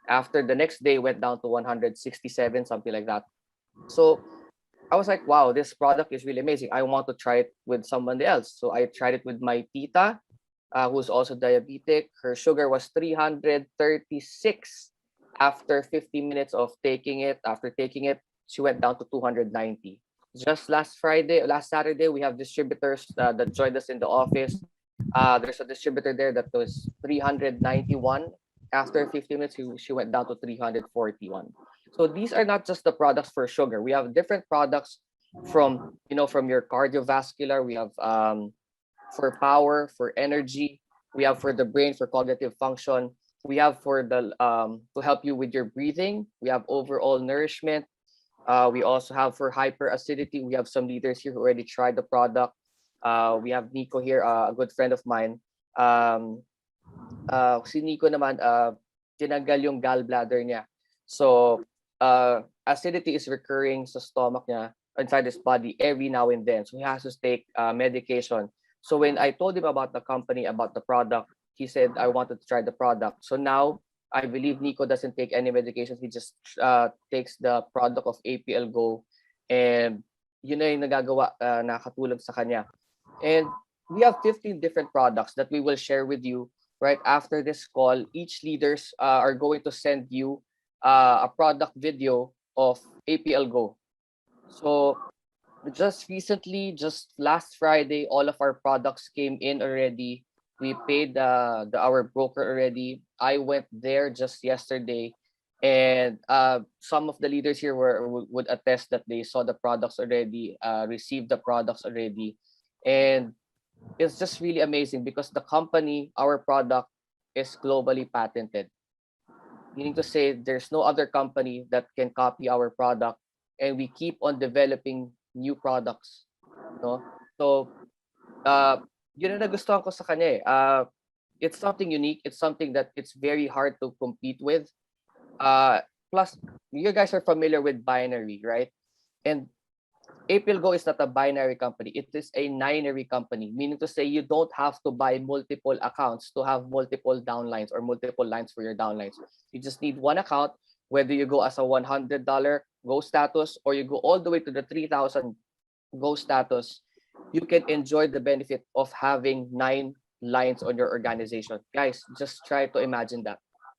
After the next day, went down to 167, something like that. So I was like, wow, this product is really amazing. I want to try it with someone else. So I tried it with my tita, who's also diabetic. Her sugar was 336 after 50 minutes of taking it. After taking it, she went down to 290. Just last Saturday, we have distributors that joined us in the office. There's a distributor there that was 391. After 50 minutes, she went down to 341. So these are not just the products for sugar. We have different products from, from your cardiovascular. We have for power, for energy. We have for the brain, for cognitive function. We have for the to help you with your breathing. We have overall nourishment. We also have for hyperacidity. We have some leaders here who already tried the product. We have Nico here, a good friend of mine. Si Nico naman, tinanggal yung gallbladder niya. So, acidity is recurring sa stomach niya, inside his body every now and then. So he has to take medication. So when I told him about the company, about the product, he said, I wanted to try the product. So now, I believe Nico doesn't take any medications. He just takes the product of APLGO, and yun na yung nagagawa, nakatulong sa kanya. And we have 15 different products that we will share with you right after this call. Each leaders are going to send you a product video of APLGO. So just recently, just last Friday, all of our products came in already. We paid our broker already. I went there just yesterday, and some of the leaders here would attest that they saw the products already, received the products already, and it's just really amazing because the company, our product, is globally patented. Meaning to say, there's no other company that can copy our product, and we keep on developing new products. No, so yun ang nagustuhan ko sa kanya. It's something unique. It's something that it's very hard to compete with. Plus, you guys are familiar with binary, right? And APLGO is not a binary company. It is a ninary company, meaning to say you don't have to buy multiple accounts to have multiple downlines or multiple lines for your downlines. You just need one account, whether you go as a $100 Go status or you go all the way to the 3,000 Go status, you can enjoy the benefit of having 9 lines on your organization. Guys, just try to imagine that.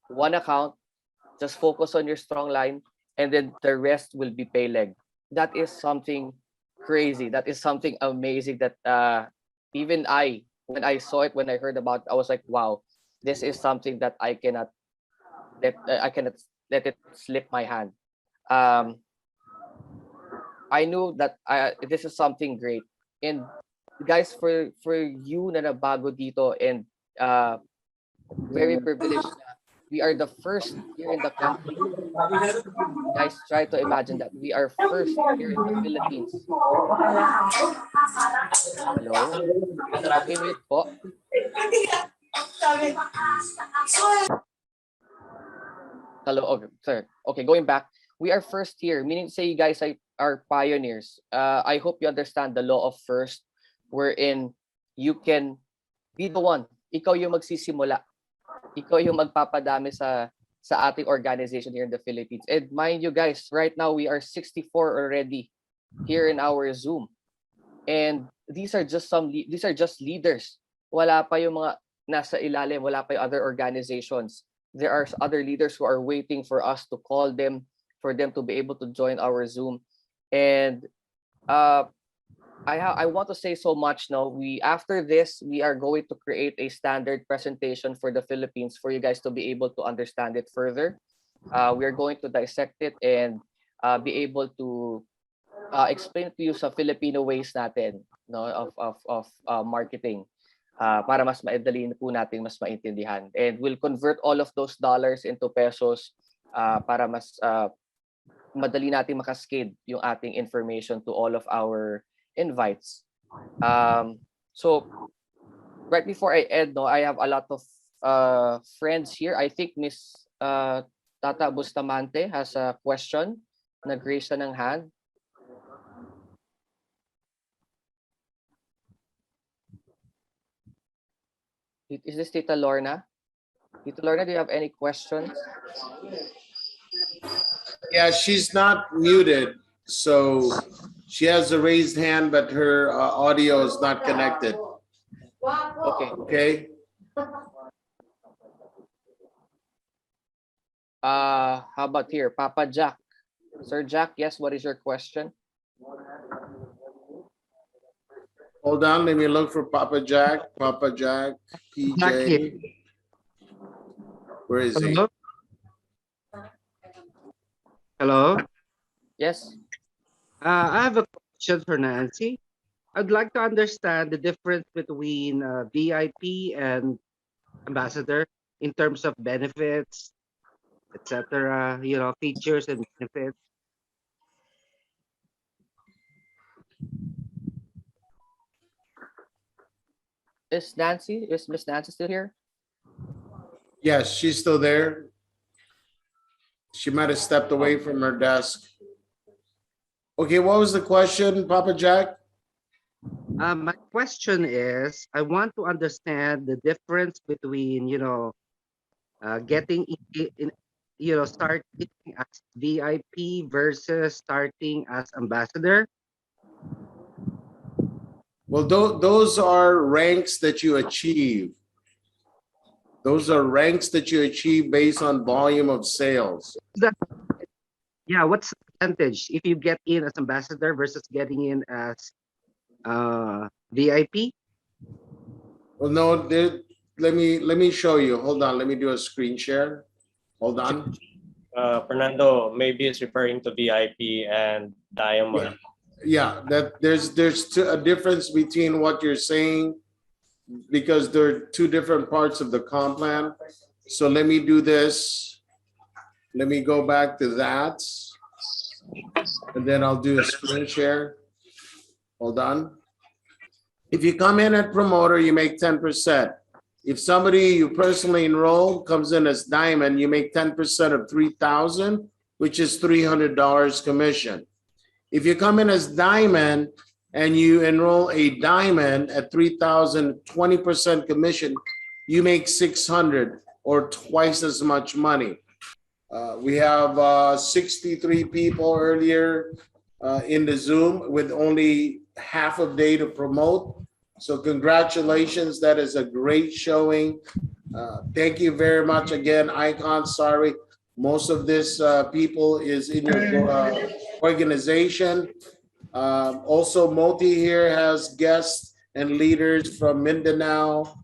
One account, just focus on your strong line, and then the rest will be pay leg. That is something crazy. That is something amazing that even I when I saw it, when I heard about it, I was like, wow, this is something that I cannot let it slip my hand. Um, I knew that this is something great. And guys, for you na nabago dito and very privileged na we are the first here in the country. Guys, try to imagine that we are first here in the Philippines. Hello? Paki-mute po. Hello, okay, sir. Okay, going back. We are first here, meaning say you guys are pioneers. I hope you understand the law of first, wherein you can be the one. Ikaw yung magsisimula. Ikaw yung magpapadami sa ating organization here in the Philippines. And mind you guys, right now we are 64 already here in our Zoom. And these are just leaders. Wala pa yung mga nasa ilalim, wala pa yung other organizations. There are other leaders who are waiting for us to call them, for them to be able to join our Zoom. And I want to say so much now. After this, we are going to create a standard presentation for the Philippines for you guys to be able to understand it further. We are going to dissect it and be able to explain to you sa Filipino ways natin, no, of marketing, para mas maidali po natin mas maintindihan. And we'll convert all of those dollars into pesos para mas madali natin makaskade yung ating information to all of our invites. So right before I end, no, I have a lot of friends here. I think Miss Tata Bustamante has a question. Nag-raise na ng hand. Is this Tita Lorna? Tita Lorna, do you have any questions? Yeah, she's not muted, so she has a raised hand, but her audio is not connected. Okay. Okay. How about here, Papa Jack? Sir Jack, yes, what is your question? Hold on, let me look for Papa Jack. Papa Jack, Jack here. PJ. Where is he? Hello? Hello? Yes. I have a question for Nancy. I'd like to understand the difference between VIP and ambassador in terms of benefits, etc. You know, features and benefits. Is Miss Nancy still here? Yes, she's still there. She might have stepped away from her desk. Okay, what was the question, Papa Jack? My question is, I want to understand the difference between, you know, getting in, you know, starting as VIP versus starting as ambassador. Well, those are ranks that you achieve. Those are ranks that you achieve based on volume of sales. Yeah, what's the percentage if you get in as ambassador versus getting in as VIP? Well, no, let me show you. Hold on, let me do a screen share. Hold on. Fernando maybe is referring to VIP and Diamond. Yeah, that there's a difference between what you're saying because they're two different parts of the comp plan. So let me do this. Let me go back to that. And then I'll do a screen share. Hold on. If you come in at promoter, you make 10%. If somebody you personally enroll comes in as diamond, you make 10% of 3,000, which is $300 commission. If you come in as diamond and you enroll a diamond at 3,000, 20% commission, you make 600 or twice as much money. We have 63 people earlier in the Zoom with only half a day to promote. So congratulations, that is a great showing. Thank you very much again, Icon. Sorry, most of this people is in your organization. Also, Moti here has guests and leaders from Mindanao,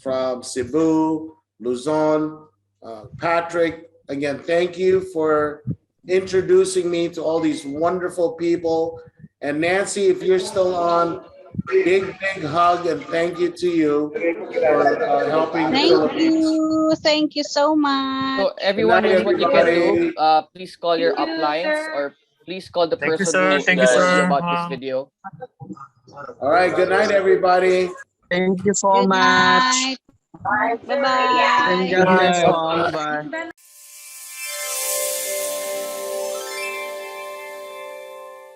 from Cebu, Luzon. Patrick, again, thank you for introducing me to all these wonderful people. And Nancy, if you're still on, big hug and thank you to you for helping the Thank Philippines. you. Thank you so much. So everyone, Good night, here's what you can do. everybody. Please call your Thank you, uplines sir. or please call the Thank you, person sir. who Thank you, informed you sir. about this video. All right, good night, everybody. Thank you so Good much. night. Bye, sir. Bye-bye. And Good God bless night. all. Bye-bye.